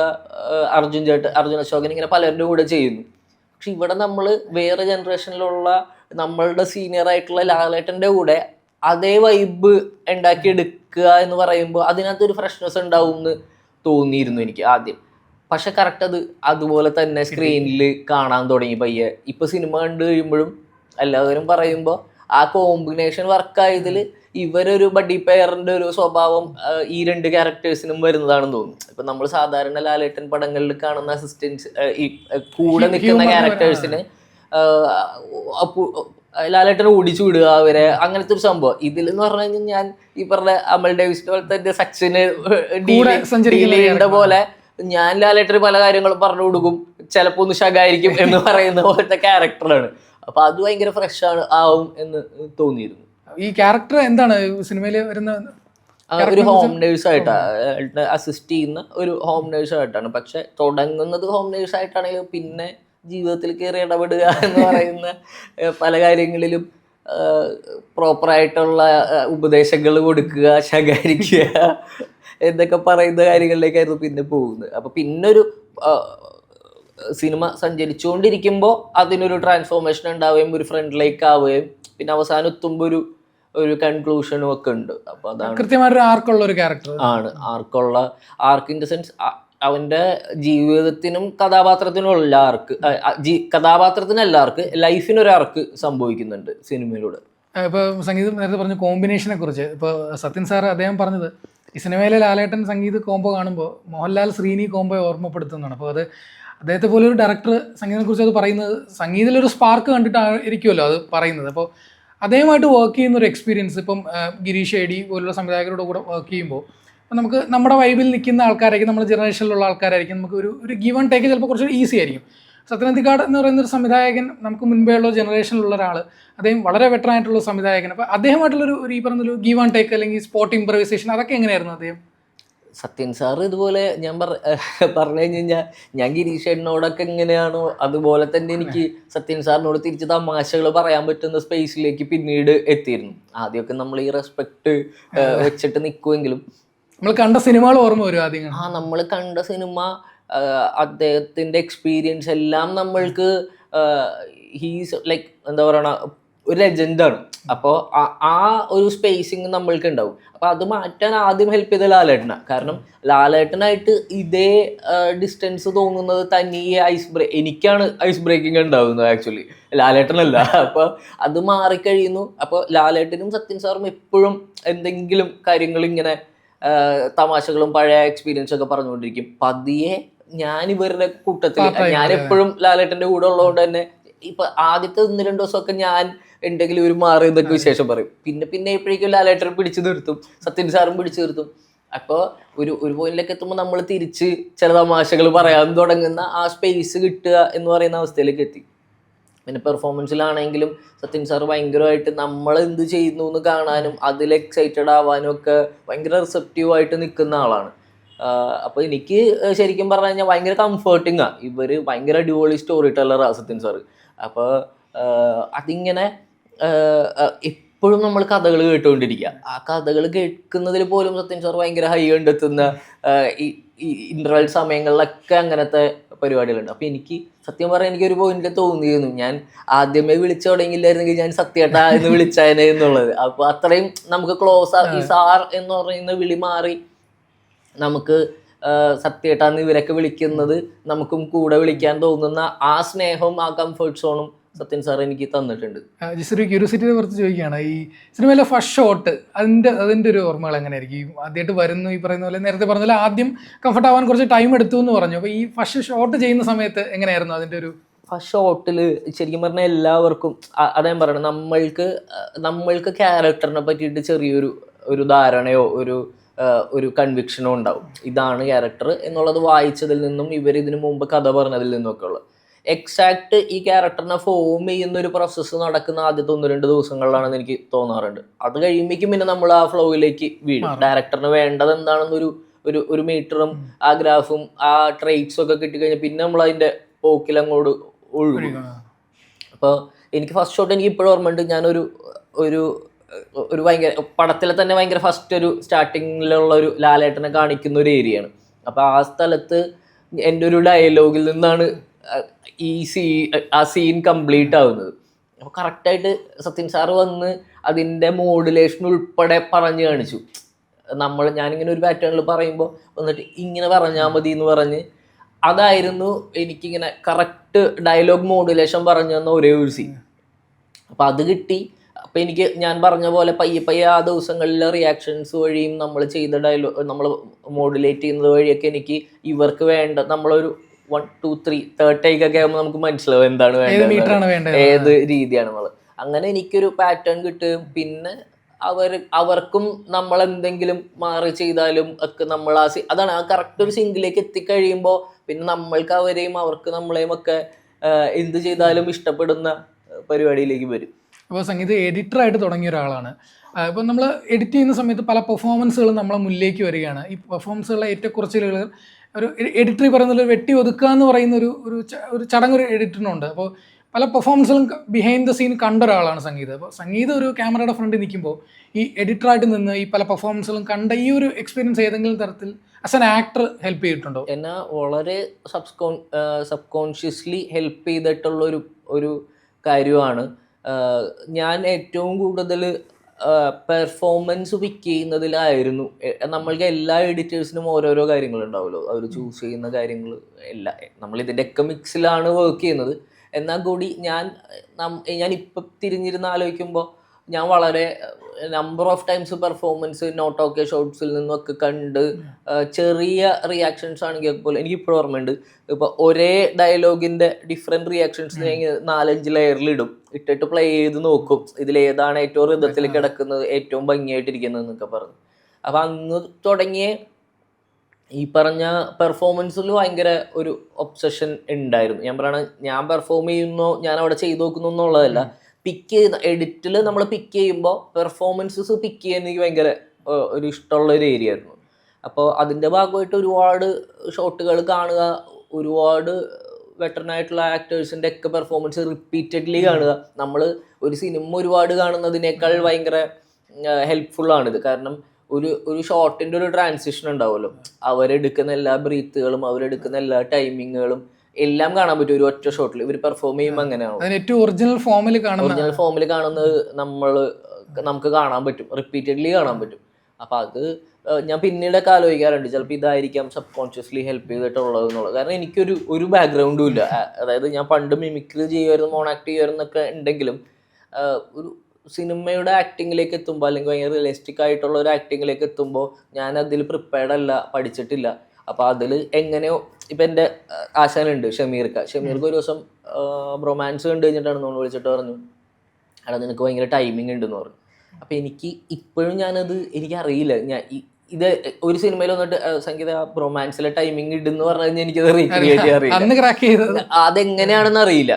അർജുൻ അശോകൻ, ഇങ്ങനെ പലരുടെ കൂടെ ചെയ്യുന്നു. പക്ഷെ ഇവിടെ നമ്മൾ വേറെ ജനറേഷനിലുള്ള നമ്മളുടെ സീനിയർ ആയിട്ടുള്ള ലാലേട്ടൻ്റെ കൂടെ അതേ വൈബ് ഉണ്ടാക്കിയെടുക്കുക എന്ന് പറയുമ്പോൾ അതിനകത്തൊരു ഫ്രഷ്നെസ് ഉണ്ടാവും എന്ന് തോന്നിയിരുന്നു എനിക്ക് ആദ്യം. പക്ഷെ കറക്റ്റ് അതുപോലെ തന്നെ സ്ക്രീനിൽ കാണാൻ തുടങ്ങി പയ്യെ. ഇപ്പൊ സിനിമ കണ്ടു കഴിയുമ്പോഴും എല്ലാവരും പറയുമ്പോൾ ആ കോമ്പിനേഷൻ വർക്കായതിൽ ഇവരൊരു ബഡി പെയറിന്റെ ഒരു സ്വഭാവം ഈ രണ്ട് ക്യാരക്ടേഴ്സിനും വരുന്നതാണെന്ന് തോന്നുന്നു. ഇപ്പൊ നമ്മൾ സാധാരണ ലാലേട്ടൻ പടങ്ങളിൽ കാണുന്ന അസിസ്റ്റൻസ്, ഈ കൂടെ നിൽക്കുന്ന ക്യാരക്ടേഴ്സിന് ലാലേട്ടനെ ഓടിച്ചു വിടുക അവരെ, അങ്ങനത്തെ ഒരു സംഭവം. ഇതിലെന്ന് പറഞ്ഞു കഴിഞ്ഞാൽ ഞാൻ ഈ പറഞ്ഞ അമൽ ഡേവിസിന്റെ പോലെ തന്നെ സച്ചിന് ഡീൽ ചെയ്യേണ്ട പോലെ ഞാൻ ലാലേട്ടന് പല കാര്യങ്ങളും പറഞ്ഞു കൊടുക്കും, ചിലപ്പോ ഒന്ന് ശകായിരിക്കും എന്ന് പറയുന്ന പോലത്തെ ക്യാരക്ടറാണ്. അപ്പൊ അത് ഭയങ്കര ഫ്രഷ് ആവും എന്ന് തോന്നിയിരുന്നു. ഈ ക്യാരക്ടർ എന്താണ് സിനിമയിൽ വരുന്ന? ഒരു ഹോം നേഴ്സ് ആയിട്ടാണ്, അസിസ്റ്റ് ചെയ്യുന്ന ഒരു ഹോം നേഴ്സ് ആയിട്ടാണ്. പക്ഷെ തുടങ്ങുന്നത് ഹോം നേഴ്സ് ആയിട്ടാണെങ്കിലും പിന്നെ ജീവിതത്തിൽ കയറി ഇടപെടുക എന്ന് പറയുന്ന പല കാര്യങ്ങളിലും പ്രോപ്പറായിട്ടുള്ള ഉപദേശങ്ങൾ കൊടുക്കുക, ശകാരിക്കുക എന്നൊക്കെ പറയുന്ന കാര്യങ്ങളിലേക്കായിരുന്നു പിന്നെ പോകുന്നത്. അപ്പൊ പിന്നൊരു സിനിമ സഞ്ചരിച്ചുകൊണ്ടിരിക്കുമ്പോൾ അതിനൊരു ട്രാൻസ്ഫോർമേഷൻ ഉണ്ടാവുകയും ഒരു ഫ്രണ്ടിലേക്ക് ആവുകയും പിന്നെ അവസാനം എത്തുമ്പോൾ ഒരു കൺക്ലൂഷനും ഒക്കെ ഉണ്ട്. അപ്പൊ അതാണ് കൃത്യമായിട്ടൊരു ആർക്കുള്ള ഒരു ക്യാരക്ടർ ആണ്. ആർക്ക് ഇൻ ദ സെൻസ് അവന്റെ ജീവിതത്തിനും കഥാപാത്രത്തിനും ഉള്ള ആർക്ക്, കഥാപാത്രത്തിനല്ല ആർക്ക്, ലൈഫിനൊരു ആർക്ക് സംഭവിക്കുന്നുണ്ട് സിനിമയിലൂടെ. ഇപ്പോൾ സംഗീതം നേരത്തെ പറഞ്ഞ കോമ്പിനേഷനെ കുറിച്ച് ഇപ്പോൾ സത്യൻ സാർ അദ്ദേഹം പറഞ്ഞത് ഈ സിനിമയിലെ ലാലേട്ടൻ സംഗീത കോംബോ കാണുമ്പോൾ മോഹൻലാൽ ശ്രീനി കോംബോ ഓർമ്മപ്പെടുത്തുന്നതാണ്. അപ്പോൾ അദ്ദേഹത്തെ പോലെ ഒരു ഡയറക്ടർ സംഗീതത്തെക്കുറിച്ച് അത് പറയുന്നത് സംഗീതത്തിലൊരു സ്പാർക്ക് കണ്ടിട്ടായിരിക്കുമല്ലോ അത് പറയുന്നത്. അപ്പോൾ അദ്ദേഹമായിട്ട് വർക്ക് ചെയ്യുന്ന ഒരു എക്സ്പീരിയൻസ് ഇപ്പം ഗിരീഷ് ഏടി പോലുള്ള സംവിധായകരുടെ കൂടെ വർക്ക് ചെയ്യുമ്പോൾ നമുക്ക് നമ്മുടെ വൈബിൽ നിൽക്കുന്ന ആൾക്കാരായിരിക്കും, നമ്മുടെ ജനറേഷനിലുള്ള ആൾക്കാരായിരിക്കും, നമുക്ക് ഒരു ഗീവ് ആൻഡ് ടേക്ക് ചിലപ്പോൾ കുറച്ച് ഈസി ആയിരിക്കും. സത്യനന്ദിക്കാട് എന്ന് പറയുന്ന ഒരു സംവിധായകൻ, നമുക്ക് മുൻപേ ഉള്ള ജനറേഷനിലുള്ള ഒരാൾ, അദ്ദേഹം വളരെ വെറ്റർ ആയിട്ടുള്ള സംവിധായകൻ. അപ്പോൾ അദ്ദേഹമായിട്ടുള്ളൊരു ഈ പറഞ്ഞൊരു ഗീവ് ആൻഡ് ടേക്ക് അല്ലെങ്കിൽ സ്പോട്ട് ഇംപ്രവൈസേഷൻ അതൊക്കെ എങ്ങനെയായിരുന്നു അദ്ദേഹം? സത്യൻ സാറ് ഇതുപോലെ ഞാൻ പറഞ്ഞു കഴിഞ്ഞാൽ ഞാൻ ഗിരീഷ് ഏട്ടനോടൊക്കെ എങ്ങനെയാണോ അതുപോലെ തന്നെ എനിക്ക് സത്യൻ സാറിനോട് തിരിച്ച് തമാശകൾ പറയാൻ പറ്റുന്ന സ്പേസിലേക്ക് പിന്നീട് എത്തിയിരുന്നു. ആദ്യമൊക്കെ നമ്മൾ ഈ റെസ്പെക്ട് വെച്ചിട്ട് നിൽക്കുമെങ്കിലും നമ്മൾ കണ്ട സിനിമകൾ ഓർമ്മ വരും ആദ്യം. നമ്മൾ കണ്ട സിനിമ, അദ്ദേഹത്തിന്റെ എക്സ്പീരിയൻസ് എല്ലാം നമ്മൾക്ക് ഹീസ് ലൈക്ക് എന്താ പറയണ ഒരു ലെജൻഡാണ്. അപ്പോൾ ആ ഒരു സ്പേസിങ് നമ്മൾക്ക് ഉണ്ടാവും. അപ്പോൾ അത് മാറ്റാൻ ആദ്യം ഹെൽപ്പ് ചെയ്ത ലാലേട്ടനാണ്. കാരണം ലാലേട്ടനായിട്ട് ഇതേ ഡിസ്റ്റൻസ് തോന്നുന്നത് തനിയെ എനിക്കാണ് ഐസ് ബ്രേക്കിംഗ് ഉണ്ടാവുന്നത് ആക്ച്വലി, ലാലേട്ടനല്ല. അപ്പോൾ അത് മാറിക്കഴിയുന്നു. അപ്പോൾ ലാലേട്ടനും സത്യൻ സാറും എപ്പോഴും എന്തെങ്കിലും കാര്യങ്ങൾ ഇങ്ങനെ തമാശകളും പഴയ എക്സ്പീരിയൻസ് ഒക്കെ പറഞ്ഞുകൊണ്ടിരിക്കും. പതിയെ ഞാൻ ഇവരുടെ കൂട്ടത്തിൽ, ഞാൻ എപ്പോഴും ലാലേട്ടൻ്റെ കൂടെ ഉള്ളതുകൊണ്ട് തന്നെ ഇപ്പൊ ആദ്യത്തെ 1-2 ദിവസമൊക്കെ ഞാൻ എന്തെങ്കിലും ഒരു മാറി ഇതൊക്കെ വിശേഷം പറയും. പിന്നെ എപ്പോഴേക്കും ലാലേട്ടൻ പിടിച്ചു നിർത്തും, സത്യൻ സാറും പിടിച്ചു നിർത്തും. അപ്പോൾ ഒരു പോയിന്റിലേക്ക് എത്തുമ്പോൾ നമ്മൾ തിരിച്ച് ചില തമാശകൾ പറയാൻ തുടങ്ങുന്ന ആ സ്പേസ് കിട്ടുക എന്ന് പറയുന്ന അവസ്ഥയിലേക്ക് എത്തി. പിന്നെ പെർഫോമൻസിലാണെങ്കിലും സത്യൻ സാർ ഭയങ്കരമായിട്ട് നമ്മൾ എന്ത് ചെയ്യുന്നു എന്ന് കാണാനും അതിൽ എക്സൈറ്റഡ് ആവാനും ഒക്കെ ഭയങ്കര റിസപ്റ്റീവായിട്ട് നിൽക്കുന്ന ആളാണ്. അപ്പോൾ എനിക്ക് ശരിക്കും പറഞ്ഞു കഴിഞ്ഞാൽ ഭയങ്കര കംഫർട്ടിങ്ങാ. ഇവര് ഭയങ്കര അടിപൊളി സ്റ്റോറി ടെല്ലറാണ് സത്യൻ സാറ്. അപ്പോൾ അതിങ്ങനെ എപ്പോഴും നമ്മൾ കഥകൾ കേട്ടുകൊണ്ടിരിക്കുക. ആ കഥകൾ കേൾക്കുന്നതിൽ പോലും സത്യൻ സാർ ഭയങ്കര ഹൈ കണ്ടെത്തുന്ന ഈ ഇന്റർവെൽ സമയങ്ങളിലൊക്കെ അങ്ങനത്തെ പരിപാടികളുണ്ട്. അപ്പോൾ എനിക്ക് സത്യം പറയാൻ എനിക്കൊരു പോയിന്റ് തോന്നിയിരുന്നു, ഞാൻ ആദ്യമേ വിളിച്ചു തുടങ്ങിയില്ലായിരുന്നെങ്കിൽ ഞാൻ സത്യേട്ടാ എന്ന് വിളിച്ചേനെ എന്നുള്ളത്. അപ്പോൾ അത്രയും നമുക്ക് ക്ലോസ് ഈ സാർ എന്ന് പറയുന്ന വിളി മാറി നമുക്ക് സത്യേട്ടാന്ന് ഇവരൊക്കെ വിളിക്കുന്നത് നമുക്കും കൂടെ വിളിക്കാൻ തോന്നുന്ന ആ സ്നേഹവും ആ കംഫർട്ട് സോണും സത്യൻ സാർ എനിക്ക് തന്നിട്ടുണ്ട്. ജസ്റ്റ് ഒരു ക്യൂരിയോസിറ്റിയെ കുറിച്ച് ചോദിക്കുകയാണ്, ഈ സിനിമയിലെ ഫസ്റ്റ് ഷോട്ട് അതിൻ്റെ ഒരു ഓർമ്മകൾ എങ്ങനെയായിരിക്കും? ആദ്യമായിട്ട് വരുന്നു, ഈ പറയുന്ന പോലെ നേരത്തെ പറഞ്ഞ പോലെ ആദ്യം കംഫർട്ട് ആവാൻ കുറച്ച് ടൈം എടുത്തു എന്ന് പറഞ്ഞു. അപ്പോൾ ഈ ഫസ്റ്റ് ഷോട്ട് ചെയ്യുന്ന സമയത്ത് എങ്ങനെയായിരുന്നു അതിൻ്റെ ഒരു? ഫസ്റ്റ് ഷോട്ടിൽ ശരിക്കും പറഞ്ഞാൽ എല്ലാവർക്കും അദ്ദേഹം പറയണം, നമ്മൾക്ക് ക്യാരക്ടറിനെ പറ്റിയിട്ട് ചെറിയൊരു ധാരണയോ ഒരു കൺവിക്ഷനോ ഉണ്ടാവും. ഇതാണ് ക്യാരക്ടർ എന്നുള്ളത് വായിച്ചതിൽ നിന്നും ഇതിനു മുമ്പ് കഥ പറഞ്ഞതിൽ നിന്നൊക്കെ ഉള്ളത്. എക്സാക്ട് ഈ ക്യാരക്ടറിനെ ഫോം ചെയ്യുന്ന ഒരു പ്രോസസ്സ് നടക്കുന്ന ആദ്യത്തെ 1-2 ദിവസങ്ങളിലാണെന്ന് എനിക്ക് തോന്നാറുണ്ട്. അത് കഴിയുമ്പോഴേക്കും പിന്നെ നമ്മൾ ആ ഫ്ലോയിലേക്ക് വീഴും. ഡയറക്ടറിന് വേണ്ടത് എന്താണെന്നൊരു ഒരു മീറ്ററും ആ ഗ്രാഫും ആ ട്രേറ്റ്സും ഒക്കെ കിട്ടിക്കഴിഞ്ഞാൽ പിന്നെ നമ്മൾ അതിന്റെ പോക്കിലങ്ങോട്ട് ഒഴുകും. അപ്പോൾ എനിക്ക് ഫസ്റ്റ് ഷോട്ട് എനിക്ക് ഇപ്പോഴും ഓർമ്മയുണ്ട്. ഞാനൊരു ഒരു ഒരു ഭയങ്കര പടത്തിലെ തന്നെ ഭയങ്കര ഫസ്റ്റ് ഒരു സ്റ്റാർട്ടിങ്ങിലുള്ള ഒരു ലാലേട്ടനെ കാണിക്കുന്ന ഒരു ഏരിയയാണ്. അപ്പോൾ ആ സ്ഥലത്ത് എൻ്റെ ഒരു ഡയലോഗിൽ നിന്നാണ് ആ സീൻ കംപ്ലീറ്റ് ആവുന്നത്. അപ്പോൾ കറക്റ്റായിട്ട് സത്യൻ സാറ് വന്ന് അതിൻ്റെ മോഡുലേഷൻ ഉൾപ്പെടെ പറഞ്ഞു കാണിച്ചു. ഞാനിങ്ങനെ ഒരു പാറ്റേണിൽ പറയുമ്പോൾ വന്നിട്ട് ഇങ്ങനെ പറഞ്ഞാൽ മതി എന്ന് പറഞ്ഞ് അതായിരുന്നു എനിക്കിങ്ങനെ കറക്റ്റ് ഡയലോഗ് മോഡുലേഷൻ പറഞ്ഞു തന്ന ഒരേ ഒരു സീൻ. അപ്പം അത് കിട്ടി. അപ്പം എനിക്ക് ഞാൻ പറഞ്ഞ പോലെ പയ്യെ ആ ദിവസങ്ങളിലെ റിയാക്ഷൻസ് വഴിയും നമ്മൾ ചെയ്ത നമ്മൾ മോഡുലേറ്റ് ചെയ്യുന്നത് വഴിയൊക്കെ എനിക്ക് ഇവർക്ക് വേണ്ട നമ്മളൊരു 1 2 3 തേർഡ് ടേക്ക് ഒക്കെ ആകുമ്പോൾ നമുക്ക് മനസ്സിലാവും എന്താണ് വേണ്ടത്, ഏത് രീതിയാണ് നമ്മൾ. അങ്ങനെ എനിക്കൊരു പാറ്റേൺ കിട്ടുകയും പിന്നെ അവർക്കും നമ്മളെന്തെങ്കിലും മാറി ചെയ്താലും ഒക്കെ നമ്മൾ അതാണ് ആ കറക്റ്റ് ഒരു സിംഗിലേക്ക് എത്തിക്കഴിയുമ്പോൾ പിന്നെ നമ്മൾക്ക് അവരെയും അവർക്ക് നമ്മളെയും ഒക്കെ എന്ത് ചെയ്താലും ഇഷ്ടപ്പെടുന്ന പരിപാടിയിലേക്ക് വരും. അപ്പോൾ സംഗീത എഡിറ്ററായിട്ട് തുടങ്ങിയ ഒരാളാണ്. ഇപ്പം നമ്മൾ എഡിറ്റ് ചെയ്യുന്ന സമയത്ത് പല പെർഫോമൻസുകളും നമ്മളെ മുന്നിലേക്ക് വരികയാണ്. ഈ പെർഫോമൻസുകളുടെ ഏറ്റക്കുറച്ചിലുകൾ ഒരു എഡിറ്റർ പറയുന്ന വെട്ടി ഒതുക്കുക എന്ന് പറയുന്ന ഒരു ചടങ്ങൊരു എഡിറ്ററിനുണ്ട്. അപ്പോൾ പല പെർഫോമൻസുകളും ബിഹൈൻഡ് ദ സീൻ കണ്ട ഒരാളാണ് സംഗീത്. അപ്പോൾ സംഗീത് ഒരു ക്യാമറയുടെ ഫ്രണ്ടിൽ നിൽക്കുമ്പോൾ ഈ എഡിറ്ററായിട്ട് നിന്ന് ഈ പല പെർഫോമൻസുകളും കണ്ട ഈ ഒരു എക്സ്പീരിയൻസ് ഏതെങ്കിലും തരത്തിൽ ആസ് ആൻ ആക്ടർ ഹെൽപ്പ് ചെയ്തിട്ടുണ്ടോ? എന്നെ വളരെ സബ്കോൺഷ്യസ്ലി ഹെൽപ്പ് ചെയ്തിട്ടുള്ള ഒരു കാര്യമാണ്. ഞാൻ ഏറ്റവും കൂടുതൽ പെർഫോമൻസ് പിക്ക് ചെയ്യുന്നതിലായിരുന്നു. നമ്മൾക്ക് എല്ലാ എഡിറ്റേഴ്സിനും ഓരോരോ കാര്യങ്ങളുണ്ടാവുമല്ലോ, അവർ ചൂസ് ചെയ്യുന്ന കാര്യങ്ങൾ എല്ലാം നമ്മളിതിൻ്റെയൊക്കെ മിക്സിലാണ് വർക്ക് ചെയ്യുന്നത്. എന്നാൽ കൂടി ഞാനിപ്പം തിരിഞ്ഞിരുന്ന് ആലോചിക്കുമ്പോൾ ഞാൻ വളരെ number of times performance not okay ഷോട്ട്സിൽ നിന്നൊക്കെ കണ്ട് ചെറിയ റിയാക്ഷൻസ് ആണെങ്കിൽ പോലും എനിക്കിപ്പോഴും ഓർമ്മയുണ്ട്. ഇപ്പോൾ ഒരേ ഡയലോഗിൻ്റെ ഡിഫറെൻറ്റ് റിയാക്ഷൻസ് ഞാൻ 4-5 ലെയറിലിടും, ഇട്ടിട്ട് പ്ലേ ചെയ്ത് നോക്കും ഇതിലേതാണ് ഏറ്റവും ഹൃദയത്തിൽ കിടക്കുന്നത്, ഏറ്റവും ഭംഗിയായിട്ടിരിക്കുന്നത് എന്നൊക്കെ പറഞ്ഞു. അപ്പം അന്ന് തുടങ്ങിയ ഈ പറഞ്ഞ പെർഫോമൻസിൽ ഭയങ്കര ഒരു ഒബ്സഷൻ ഉണ്ടായിരുന്നു. ഞാൻ പെർഫോം ചെയ്യുന്നോ ഞാൻ അവിടെ ചെയ്തു നോക്കുന്നു എന്നുള്ളതല്ല, പിക്ക് ചെയ്യുന്ന എഡിറ്റിൽ നമ്മൾ പിക്ക് ചെയ്യുമ്പോൾ പെർഫോമൻസസ് പിക്ക് ചെയ്യാൻ എനിക്ക് ഭയങ്കര ഒരു ഇഷ്ടമുള്ള ഒരു ഏരിയ ആയിരുന്നു. അപ്പോൾ അതിൻ്റെ ഭാഗമായിട്ട് ഒരുപാട് ഷോട്ടുകൾ കാണുക, ഒരുപാട് വെറ്ററനായിട്ടുള്ള ആക്ടേഴ്സിൻ്റെ ഒക്കെ പെർഫോമൻസ് റിപ്പീറ്റഡ്ലി കാണുക. നമ്മൾ ഒരു സിനിമ ഒരുപാട് കാണുന്നതിനേക്കാൾ ഭയങ്കര ഹെൽപ്ഫുള്ളാണിത്. കാരണം ഒരു ഷോട്ടിൻ്റെ ഒരു ട്രാൻസിഷൻ ഉണ്ടാവുമല്ലോ, അവരെടുക്കുന്ന എല്ലാ ബ്രീത്തുകളും അവരെടുക്കുന്ന എല്ലാ ടൈമിങ്ങുകളും എല്ലാം കാണാൻ പറ്റും ഒരു ഒറ്റ ഷോട്ടിൽ. ഇവർ പെർഫോം ചെയ്യുമ്പോൾ അങ്ങനെയാണ് ഒറിജിനൽ ഫോമിൽ കാണുന്നത് നമുക്ക് കാണാൻ പറ്റും, റിപ്പീറ്റഡ്ലി കാണാൻ പറ്റും. അപ്പം അത് ഞാൻ പിന്നീടൊക്കെ ആലോചിക്കാറുണ്ട്, ചിലപ്പോൾ ഇതായിരിക്കാം സബ് കോൺഷ്യസ്ലി ഹെൽപ്പ് ചെയ്തിട്ടുള്ളത് എന്നുള്ളത്. കാരണം എനിക്കൊരു ബാക്ക്ഗ്രൗണ്ടും ഇല്ല. അതായത് ഞാൻ പണ്ട് മിമിക്രി ചെയ്യുമായിരുന്നു, മോണാക്ട് ചെയ്യുമായിരുന്നൊക്കെ ഉണ്ടെങ്കിലും ഒരു സിനിമയുടെ ആക്ടിങ്ങിലേക്ക് എത്തുമ്പോൾ അല്ലെങ്കിൽ ഭയങ്കര റിയലിസ്റ്റിക് ആയിട്ടുള്ള ഒരു ആക്ടിങ്ങിലേക്ക് എത്തുമ്പോൾ ഞാൻ അതിൽ പ്രിപ്പയർഡ് അല്ല, പഠിച്ചിട്ടില്ല. അപ്പോൾ അതിൽ എങ്ങനെയോ ഇപ്പം എൻ്റെ ആശാനുണ്ട് ഷമീർക്ക് ഒരു ദിവസം റൊമാൻസ് കണ്ടു കഴിഞ്ഞിട്ടാണ് നമ്മൾ വിളിച്ചിട്ട് പറഞ്ഞു, അവിടെ നിനക്ക് ഭയങ്കര ടൈമിംഗ് ഉണ്ടെന്ന് പറഞ്ഞു. അപ്പം എനിക്ക് ഇപ്പോഴും എനിക്കറിയില്ല. ഇത് ഒരു സിനിമയിൽ വന്നിട്ട് സംഗീത റൊമാൻസിലെ ടൈമിംഗ് ഇടുന്ന് പറഞ്ഞു കഴിഞ്ഞാൽ എനിക്കത് റീക്രിയേറ്റ് ചെയ്യാറില്ല, അതെങ്ങനെയാണെന്ന് അറിയില്ല.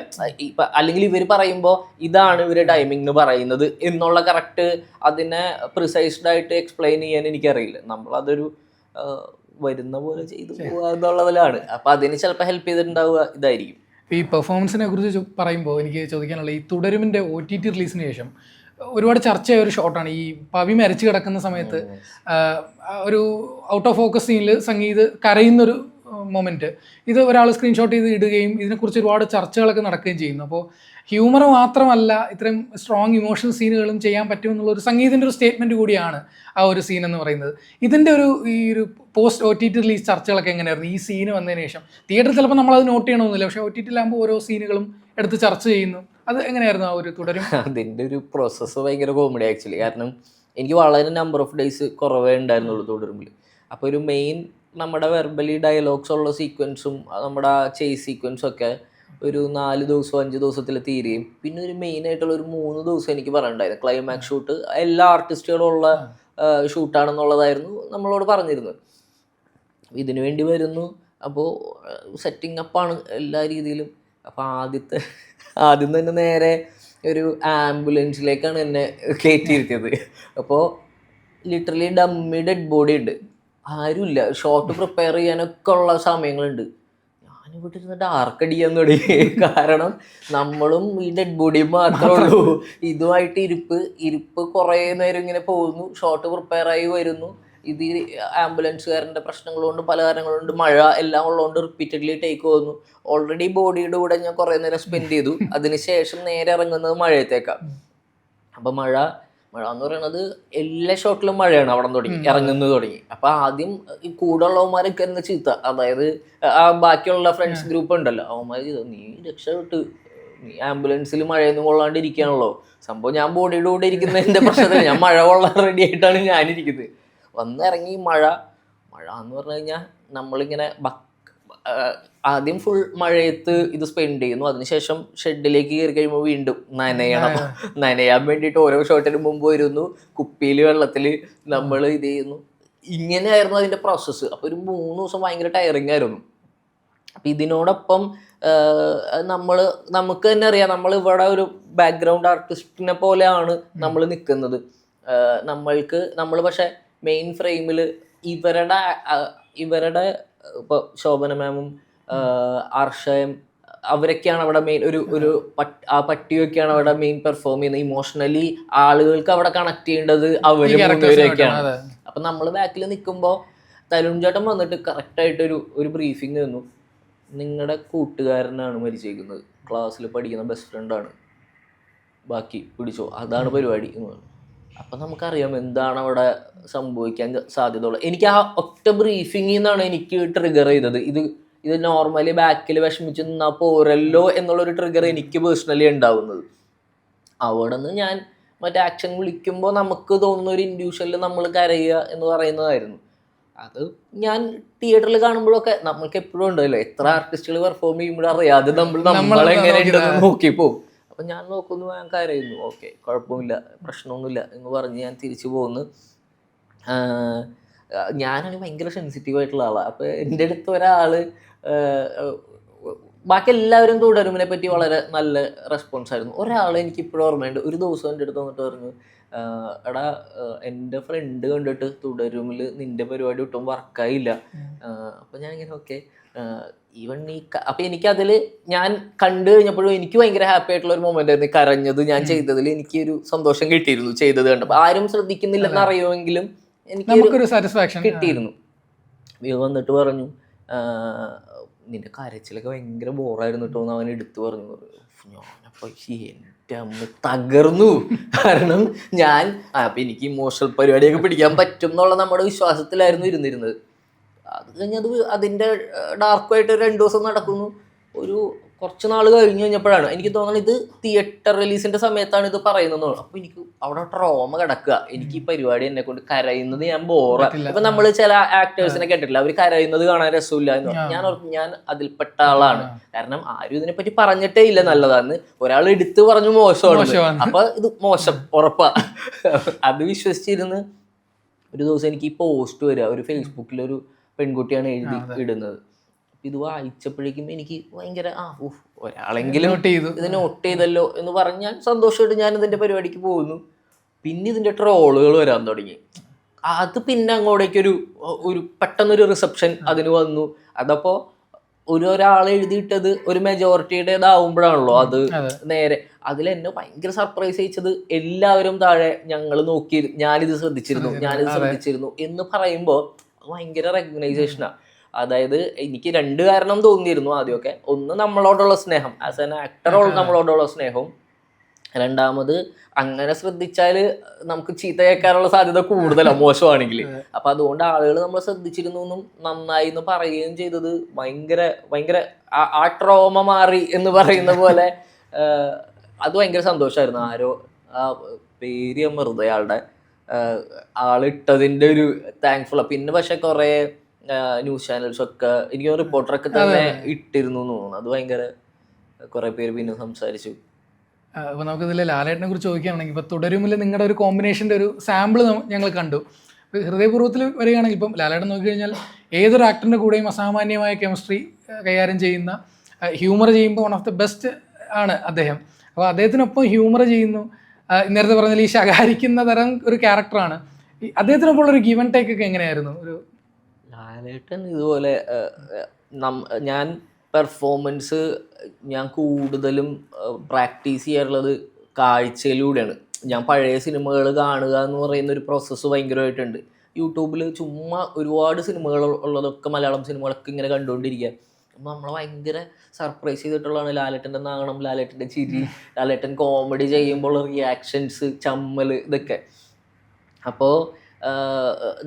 അല്ലെങ്കിൽ ഇവർ പറയുമ്പോൾ ഇതാണ് ഇവര് ടൈമിംഗ് എന്ന് പറയുന്നത് എന്നുള്ള കറക്റ്റ് അതിനെ പ്രിസൈസ്ഡ് ആയിട്ട് എക്സ്പ്ലെയിൻ ചെയ്യാൻ എനിക്കറിയില്ല. നമ്മളതൊരു വരുന്ന പോലെ ചെയ്തു പോവുക എന്നുള്ളതിലാണ്. അപ്പം അതിന് ചിലപ്പോൾ ഹെൽപ്പ് ചെയ്തിട്ടുണ്ടാവുക ഇതായിരിക്കും. ഈ പെർഫോമൻസിനെ കുറിച്ച് പറയുമ്പോൾ എനിക്ക് ചോദിക്കാനുള്ള ഈ തുടരുമിൻ്റെ OTT റിലീസിന് ശേഷം ഒരുപാട് ചർച്ചയായ ഒരു ഷോട്ടാണ് ഈ പവി മരിച്ചു കിടക്കുന്ന സമയത്ത് ഒരു ഔട്ട് ഓഫ് ഫോക്കസ് സീനിൽ സംഗീത് കരയുന്നൊരു മൊമെൻറ്റ്. ഇത് ഒരാൾ സ്ക്രീൻഷോട്ട് ചെയ്ത് ഇടുകയും ഇതിനെക്കുറിച്ച് ഒരുപാട് ചർച്ചകളൊക്കെ നടക്കുകയും ചെയ്യുന്നു. അപ്പോൾ ഹ്യൂമർ മാത്രമല്ല, ഇത്രയും സ്ട്രോങ് ഇമോഷണൽ സീനുകളും ചെയ്യാൻ പറ്റുമെന്നുള്ളൊരു സംഗീതിൻ്റെ ഒരു സ്റ്റേറ്റ്മെൻറ്റ് കൂടിയാണ് ആ ഒരു സീൻ എന്ന് പറയുന്നത്. ഇതിൻ്റെ ഈ ഒരു പോസ്റ്റ് OTT റിലീസ് ചർച്ചകളൊക്കെ എങ്ങനെയായിരുന്നു ഈ സീന് വന്നതിന് ശേഷം? തിയേറ്ററിൽ ചിലപ്പോൾ നമ്മളത് നോട്ട് ചെയ്യണമെന്നില്ല, പക്ഷേ OTT-ലാകുമ്പോൾ ഓരോ സീനുകളും എടുത്ത് ചർച്ച ചെയ്യുന്നു. അത് എങ്ങനെയായിരുന്നു ആ ഒരു തുടരും? അതിൻ്റെ ഒരു പ്രോസസ്സ് ഭയങ്കര കോമഡി ആക്ച്വലി. കാരണം എനിക്ക് വളരെ നമ്പർ ഓഫ് ഡേയ്സ് കുറവേ ഉണ്ടായിരുന്നുള്ളൂ തുടരുമ്പോൾ. അപ്പോൾ ഒരു മെയിൻ നമ്മുടെ വെർബലി ഡയലോഗ്സ് ഉള്ള സീക്വൻസും നമ്മുടെ ചേസ് സീക്വൻസും ഒക്കെ ഒരു 4 ദിവസം 5 ദിവസത്തിൽ തീരുകയും പിന്നെ ഒരു മെയിനായിട്ടുള്ള ഒരു 3 ദിവസം എനിക്ക് പറയണ്ടായിരുന്നു. ക്ലൈമാക്സ് ഷൂട്ട് എല്ലാ ആർട്ടിസ്റ്റുകളും ഉള്ള ഷൂട്ടാണെന്നുള്ളതായിരുന്നു നമ്മളോട് പറഞ്ഞിരുന്നത്. ഇതിനു വേണ്ടി വരുന്നു, അപ്പോൾ സെറ്റിംഗ് അപ്പാണ് എല്ലാ രീതിയിലും. അപ്പോൾ ആദ്യം തന്നെ നേരെ ഒരു ആംബുലൻസിലേക്കാണ് എന്നെ കയറ്റിയിരുത്തിയത്. അപ്പോൾ ലിറ്ററലി ഡമ്മി ഡെഡ് ബോഡി ഉണ്ട്, ആരുമില്ല, ഷോട്ട് പ്രിപ്പയർ ചെയ്യാനൊക്കെ ഉള്ള സമയങ്ങളുണ്ട്. ഞാനിവിടെ ഇരുന്ന് ഡാർക്ക് അടിക്കാൻ തുടങ്ങി. കാരണം നമ്മളും ഈ ഡെഡ് ബോഡിയും മാത്രമേ ഉള്ളൂ. ഇതുമായിട്ട് ഇരിപ്പ് കുറേ നേരം ഇങ്ങനെ പോകുന്നു, ഷോട്ട് പ്രിപ്പയർ ആയി വരുന്നു. ഇത് ആംബുലൻസുകാരൻ്റെ പ്രശ്നങ്ങൾ കൊണ്ട്, പല കാരണങ്ങളുണ്ട്, മഴ എല്ലാം ഉള്ളതുകൊണ്ട് റിപ്പീറ്റഡ്ലി ടേക്ക് പോകുന്നു. ഓൾറെഡി ബോഡിയുടെ കൂടെ ഞാൻ കുറേ നേരം സ്പെൻഡ് ചെയ്തു. അതിനുശേഷം നേരെ ഇറങ്ങുന്നത് മഴയത്തേക്കാം. അപ്പം മഴ എന്ന് പറയുന്നത് എല്ലാ ഷോട്ടിലും മഴയാണ് അവിടെ ഇറങ്ങുന്നത് തുടങ്ങി. അപ്പം ആദ്യം ഈ കൂടെ ഉള്ളവന്മാരൊക്കെ എന്ന് ചീത്ത, അതായത് ആ ബാക്കിയുള്ള ഫ്രണ്ട്സ് ഗ്രൂപ്പ് ഉണ്ടല്ലോ, അവന്മാർ ചെയ്തു നീ രക്ഷപ്പെട്ട്, നീ ആംബുലൻസിൽ മഴയൊന്നും കൊള്ളാണ്ടിരിക്കുകയാണല്ലോ. സംഭവം ഞാൻ ബോഡിയുടെ കൂടെ ഇരിക്കുന്നതിൻ്റെ പ്രശ്നത്തിൽ ഞാൻ മഴ കൊള്ളാൻ റെഡി ആയിട്ടാണ് ഞാനിരിക്കുന്നത്. വന്നിറങ്ങി മഴ എന്ന് പറഞ്ഞു കഴിഞ്ഞാൽ നമ്മളിങ്ങനെ ആദ്യം ഫുൾ മഴയത്ത് ഇത് സ്പെൻഡ് ചെയ്യുന്നു. അതിനുശേഷം ഷെഡിലേക്ക് കയറി കഴിയുമ്പോൾ വീണ്ടും നനയാൻ വേണ്ടിയിട്ട് ഓരോ ഷോട്ടിന് മുമ്പ് വരുന്നു, കുപ്പിയിൽ വെള്ളത്തിൽ നമ്മൾ ഇത് ചെയ്യുന്നു. ഇങ്ങനെയായിരുന്നു അതിൻ്റെ പ്രോസസ്സ്. അപ്പോൾ ഒരു 3 ദിവസം ഭയങ്കര ടയറിങ് ആയിരുന്നു. അപ്പം ഇതിനോടൊപ്പം നമുക്ക് തന്നെ അറിയാം, നമ്മൾ ഇവിടെ ഒരു ബാക്ക്ഗ്രൗണ്ട് ആർട്ടിസ്റ്റിനെ പോലെയാണ് നമ്മൾ നിൽക്കുന്നത്. നമ്മൾ പക്ഷെ മെയിൻ ഫ്രെയിമിൽ ഇവരുടെ ഇപ്പോൾ ശോഭന മാമും അർഷയും അവരൊക്കെയാണ് അവിടെ മെയിൻ ആ പട്ടിയൊക്കെയാണ് അവിടെ മെയിൻ പെർഫോം ചെയ്യുന്നത്. ഇമോഷണലി ആളുകൾക്ക് അവിടെ കണക്ട് ചെയ്യേണ്ടത് അവരൊക്കെയാണ്. അപ്പം നമ്മൾ ബാക്കിൽ നിൽക്കുമ്പോൾ തരുൺ ചേട്ടൻ വന്നിട്ട് കറക്റ്റായിട്ടൊരു ബ്രീഫിങ് തന്നു. നിങ്ങളുടെ കൂട്ടുകാരനാണ് മരിച്ചേക്കുന്നത്, ക്ലാസ്സിൽ പഠിക്കുന്ന ബെസ്റ്റ് ഫ്രണ്ടാണ്, ബാക്കി പിടിച്ചോ, അതാണ് പരിപാടി എന്ന് പറഞ്ഞു. അപ്പം നമുക്കറിയാം എന്താണ് അവിടെ സംഭവിക്കാൻ സാധ്യതയുള്ളത്. എനിക്ക് ആ ഒറ്റ ബ്രീഫിങ്ങിൽ നിന്നാണ് എനിക്ക് ട്രിഗർ ചെയ്തത്. ഇത് നോർമലി ബാക്കിൽ വിഷമിച്ച് നിന്നാൽ പോരല്ലോ എന്നുള്ളൊരു ട്രിഗർ എനിക്ക് പേഴ്സണലി ഉണ്ടാവുന്നത്. അവിടെ നിന്ന് ഞാൻ മറ്റേ ആക്ഷൻ വിളിക്കുമ്പോൾ നമുക്ക് തോന്നുന്ന ഒരു ഇൻഡ്യൂഷനിൽ നമ്മൾ കരയുക എന്ന് പറയുന്നതായിരുന്നു. അത് ഞാൻ തിയേറ്ററിൽ കാണുമ്പോഴൊക്കെ നമ്മൾക്ക് എപ്പോഴും ഉണ്ടല്ലോ, എത്ര ആർട്ടിസ്റ്റുകൾ പെർഫോം ചെയ്യുമ്പോഴും അറിയാതെ നമ്മളെങ്ങനെയുണ്ടെന്ന് നോക്കിപ്പോവും. അപ്പം ഞാൻ നോക്കുന്നു, ഞാൻ കരയുന്നു, ഓക്കെ കുഴപ്പമില്ല, പ്രശ്നമൊന്നുമില്ല എന്ന് പറഞ്ഞ് ഞാൻ തിരിച്ചു പോകുന്നു. ഞാനാണെങ്കിൽ ഭയങ്കര സെൻസിറ്റീവ് ആയിട്ടുള്ള ആളാണ്. അപ്പോൾ എൻ്റെ അടുത്ത് ഒരാൾ, ബാക്കി എല്ലാവരും തുടരുമിനെ പറ്റി വളരെ നല്ല റെസ്പോൺസ് ആയിരുന്നു. ഒരാൾ എനിക്കിപ്പോഴും ഓർമ്മയുണ്ട്, ഒരു ദിവസം എൻ്റെ അടുത്ത് വന്നിട്ട് പറഞ്ഞു, എടാ എൻ്റെ ഫ്രണ്ട് കണ്ടിട്ട് തുടരുമിൽ നിൻ്റെ പരിപാടി ഒട്ടും വർക്കായില്ല. അപ്പം ഞാൻ ഇങ്ങനെ ഓക്കെ ഈവൺ അപ്പം എനിക്കതിൽ ഞാൻ കണ്ടു കഴിഞ്ഞപ്പോഴും എനിക്ക് ഭയങ്കര ഹാപ്പി ആയിട്ടുള്ള ഒരു മൊമെന്റ് ആയിരുന്നു. കരഞ്ഞത് ഞാൻ ചെയ്തതിൽ എനിക്കൊരു സന്തോഷം കിട്ടിയിരുന്നു ചെയ്തത് കണ്ടപ്പോൾ. ആരും ശ്രദ്ധിക്കുന്നില്ലെന്ന് അറിയുമെങ്കിലും എനിക്കൊരു സാറ്റിസ്ഫാക്ഷൻ കിട്ടിയിരുന്നു. വന്നിട്ട് പറഞ്ഞു, നിന്റെ കരച്ചിലൊക്കെ ഭയങ്കര ബോറായിരുന്നു കേട്ടോ എന്ന് അവൻ എടുത്തു പറഞ്ഞു. ഞാനപ്പോൾ എൻ്റെ അമ്മ തകർന്നു. കാരണം ഞാൻ അപ്പം എനിക്ക് ഇമോഷണൽ പരിപാടിയൊക്കെ പിടിക്കാൻ പറ്റും എന്നുള്ള നമ്മുടെ വിശ്വാസത്തിലായിരുന്നു ഇരുന്നിരുന്നത്. അത് കഴിഞ്ഞത് അതിൻ്റെ ഡാർക്കുമായിട്ട് 2 ദിവസം നടക്കുന്നു. കുറച്ച് നാൾ കഴിഞ്ഞ് കഴിഞ്ഞപ്പോഴാണ് എനിക്ക് തോന്നുന്നത് ഇത് തിയേറ്റർ റിലീസിൻ്റെ സമയത്താണ് ഇത് പറയുന്നത്. അപ്പോൾ എനിക്ക് അവിടെ ട്രോമ കിടക്കുക. എനിക്ക് ഈ പരിപാടി എന്നെ കൊണ്ട് കരയുന്നത് ഞാൻ ബോറാണ്. ഇപ്പം നമ്മൾ ചില ആക്ടേഴ്സിനെ കേട്ടിട്ടില്ല, അവർ കരയുന്നത് കാണാൻ രസമില്ല എന്ന് പറഞ്ഞു. ഞാൻ അതിൽപ്പെട്ട ആളാണ്. കാരണം ആരും ഇതിനെപ്പറ്റി പറഞ്ഞിട്ടേ ഇല്ല നല്ലതാന്ന്. ഒരാൾ എടുത്ത് പറഞ്ഞു മോശമാണ്, അപ്പൊ ഇത് മോശം ഉറപ്പാ. അത് വിശ്വസിച്ചിരുന്ന് ഒരു ദിവസം എനിക്ക് ഈ പോസ്റ്റ് വരിക, ഒരു ഫേസ്ബുക്കിലൊരു പെൺകുട്ടിയാണ് എഴുതി ഇടുന്നത്. ഇത് വായിച്ചപ്പോഴേക്കും എനിക്ക് ഭയങ്കര ഒരാളെങ്കിലും ഇത് നോട്ട് ചെയ്തല്ലോ എന്ന് പറഞ്ഞ് ഞാൻ സന്തോഷമായിട്ട് ഞാൻ ഇതിൻ്റെ പരിപാടിക്ക് പോകുന്നു. പിന്നെ ഇതിൻ്റെ ട്രോളുകൾ വരാൻ തുടങ്ങി. അത് പിന്നെ അങ്ങോട്ടേക്കൊരു പെട്ടെന്നൊരു റിസപ്ഷൻ അതിന് വന്നു. അതപ്പോൾ ഒരാൾ എഴുതിയിട്ടത് ഒരു മെജോറിറ്റിയുടേതാവുമ്പോഴാണല്ലോ അത് നേരെ. അതിലെന്നെ ഭയങ്കര സർപ്രൈസ് ചെയ്യിച്ചത് എല്ലാവരും താഴെ ഞങ്ങൾ നോക്കി, ഞാനിത് ശ്രദ്ധിച്ചിരുന്നു എന്ന് പറയുമ്പോൾ ഭയങ്കര റെക്കഗ്നൈസേഷനാണ്. അതായത് എനിക്ക് 2 കാരണം തോന്നിയിരുന്നു ആദ്യമൊക്കെ. ഒന്ന് നമ്മളോടുള്ള സ്നേഹം, ആസ് ആൻ ആക്ടർ നമ്മളോടുള്ള സ്നേഹവും. രണ്ടാമത് അങ്ങനെ ശ്രദ്ധിച്ചാൽ നമുക്ക് ചീത്ത കേൾക്കാനുള്ള സാധ്യത കൂടുതലാണ് മോശമാണെങ്കിൽ. അപ്പം അതുകൊണ്ട് ആളുകൾ നമ്മളെ ശ്രദ്ധിച്ചിരുന്നു എന്നും നന്നായി എന്ന് പറയുകയും ചെയ്തത് ഭയങ്കര ആ ട്രോമ മാറി എന്ന് പറയുന്ന പോലെ അത് ഭയങ്കര സന്തോഷമായിരുന്നു. ആരോ ആ പേര് വെറുതെ അയാളുടെ ആളിട്ടതിൻ്റെ ഒരു താങ്ക്ഫുൾ. പിന്നെ പക്ഷെ കുറേ ന്യൂസ് ചാനൽസ് ഒക്കെ എനിക്ക് റിപ്പോർട്ടറൊക്കെ തന്നെ ഇട്ടിരുന്നു എന്ന് തോന്നുന്നു. അത് ഭയങ്കര കുറെ പേര് പിന്നെ സംസാരിച്ചു. അപ്പോൾ നമുക്കിതിൽ ലാലേട്ടനെ കുറിച്ച് ചോദിക്കുകയാണെങ്കിൽ, ഇപ്പോൾ തുടരുമിൽ നിങ്ങളുടെ ഒരു കോമ്പിനേഷൻ്റെ ഒരു സാമ്പിൾ ഞങ്ങൾ കണ്ടു. ഇപ്പോൾ ഹൃദയപൂർവ്വത്തിൽ വരികയാണെങ്കിൽ ഇപ്പം ലാലേട്ടൻ നോക്കിക്കഴിഞ്ഞാൽ ഏതൊരു ആക്ടറിൻ്റെ കൂടെയും അസാമാന്യമായ കെമിസ്ട്രി കൈകാര്യം ചെയ്യുന്ന, ഹ്യൂമർ ചെയ്യുമ്പോൾ വൺ ഓഫ് ദ ബെസ്റ്റ് ആണ് അദ്ദേഹം. അപ്പോൾ അദ്ദേഹത്തിനൊപ്പം ഹ്യൂമർ ചെയ്യുന്നു. നേരത്തെ പറഞ്ഞാൽ ഈ ശകാരിക്കുന്ന തരം ഒരു ക്യാരക്ടറാണ്. അദ്ദേഹത്തിനൊപ്പം ഉള്ളൊരു ഗിവ് ആൻഡ് ടേക്ക് ഒക്കെ എങ്ങനെയായിരുന്നു? ലാലേട്ടൻ ഇതുപോലെ ഞാൻ പെർഫോമൻസ് ഞാൻ കൂടുതലും പ്രാക്ടീസ് ചെയ്യാറുള്ളത് കാഴ്ചയിലൂടെയാണ്. ഞാൻ പഴയ സിനിമകൾ കാണുക എന്ന് പറയുന്ന ഒരു പ്രോസസ്സ് ഭയങ്കരമായിട്ടുണ്ട്. യൂട്യൂബിൽ ചുമ്മാ ഒരുപാട് സിനിമകൾ ഉള്ളതൊക്കെ മലയാളം സിനിമകളൊക്കെ ഇങ്ങനെ കണ്ടുകൊണ്ടിരിക്കുക. അപ്പോൾ നമ്മളെ ഭയങ്കര സർപ്രൈസ് ചെയ്തിട്ടുള്ളതാണ് ലാലേട്ടൻ്റെ നാണം, ലാലേട്ടൻ്റെ ചിരി, ലാലേട്ടൻ കോമഡി ചെയ്യുമ്പോൾ റിയാക്ഷൻസ്, ചമ്മൽ, ഇതൊക്കെ. അപ്പോൾ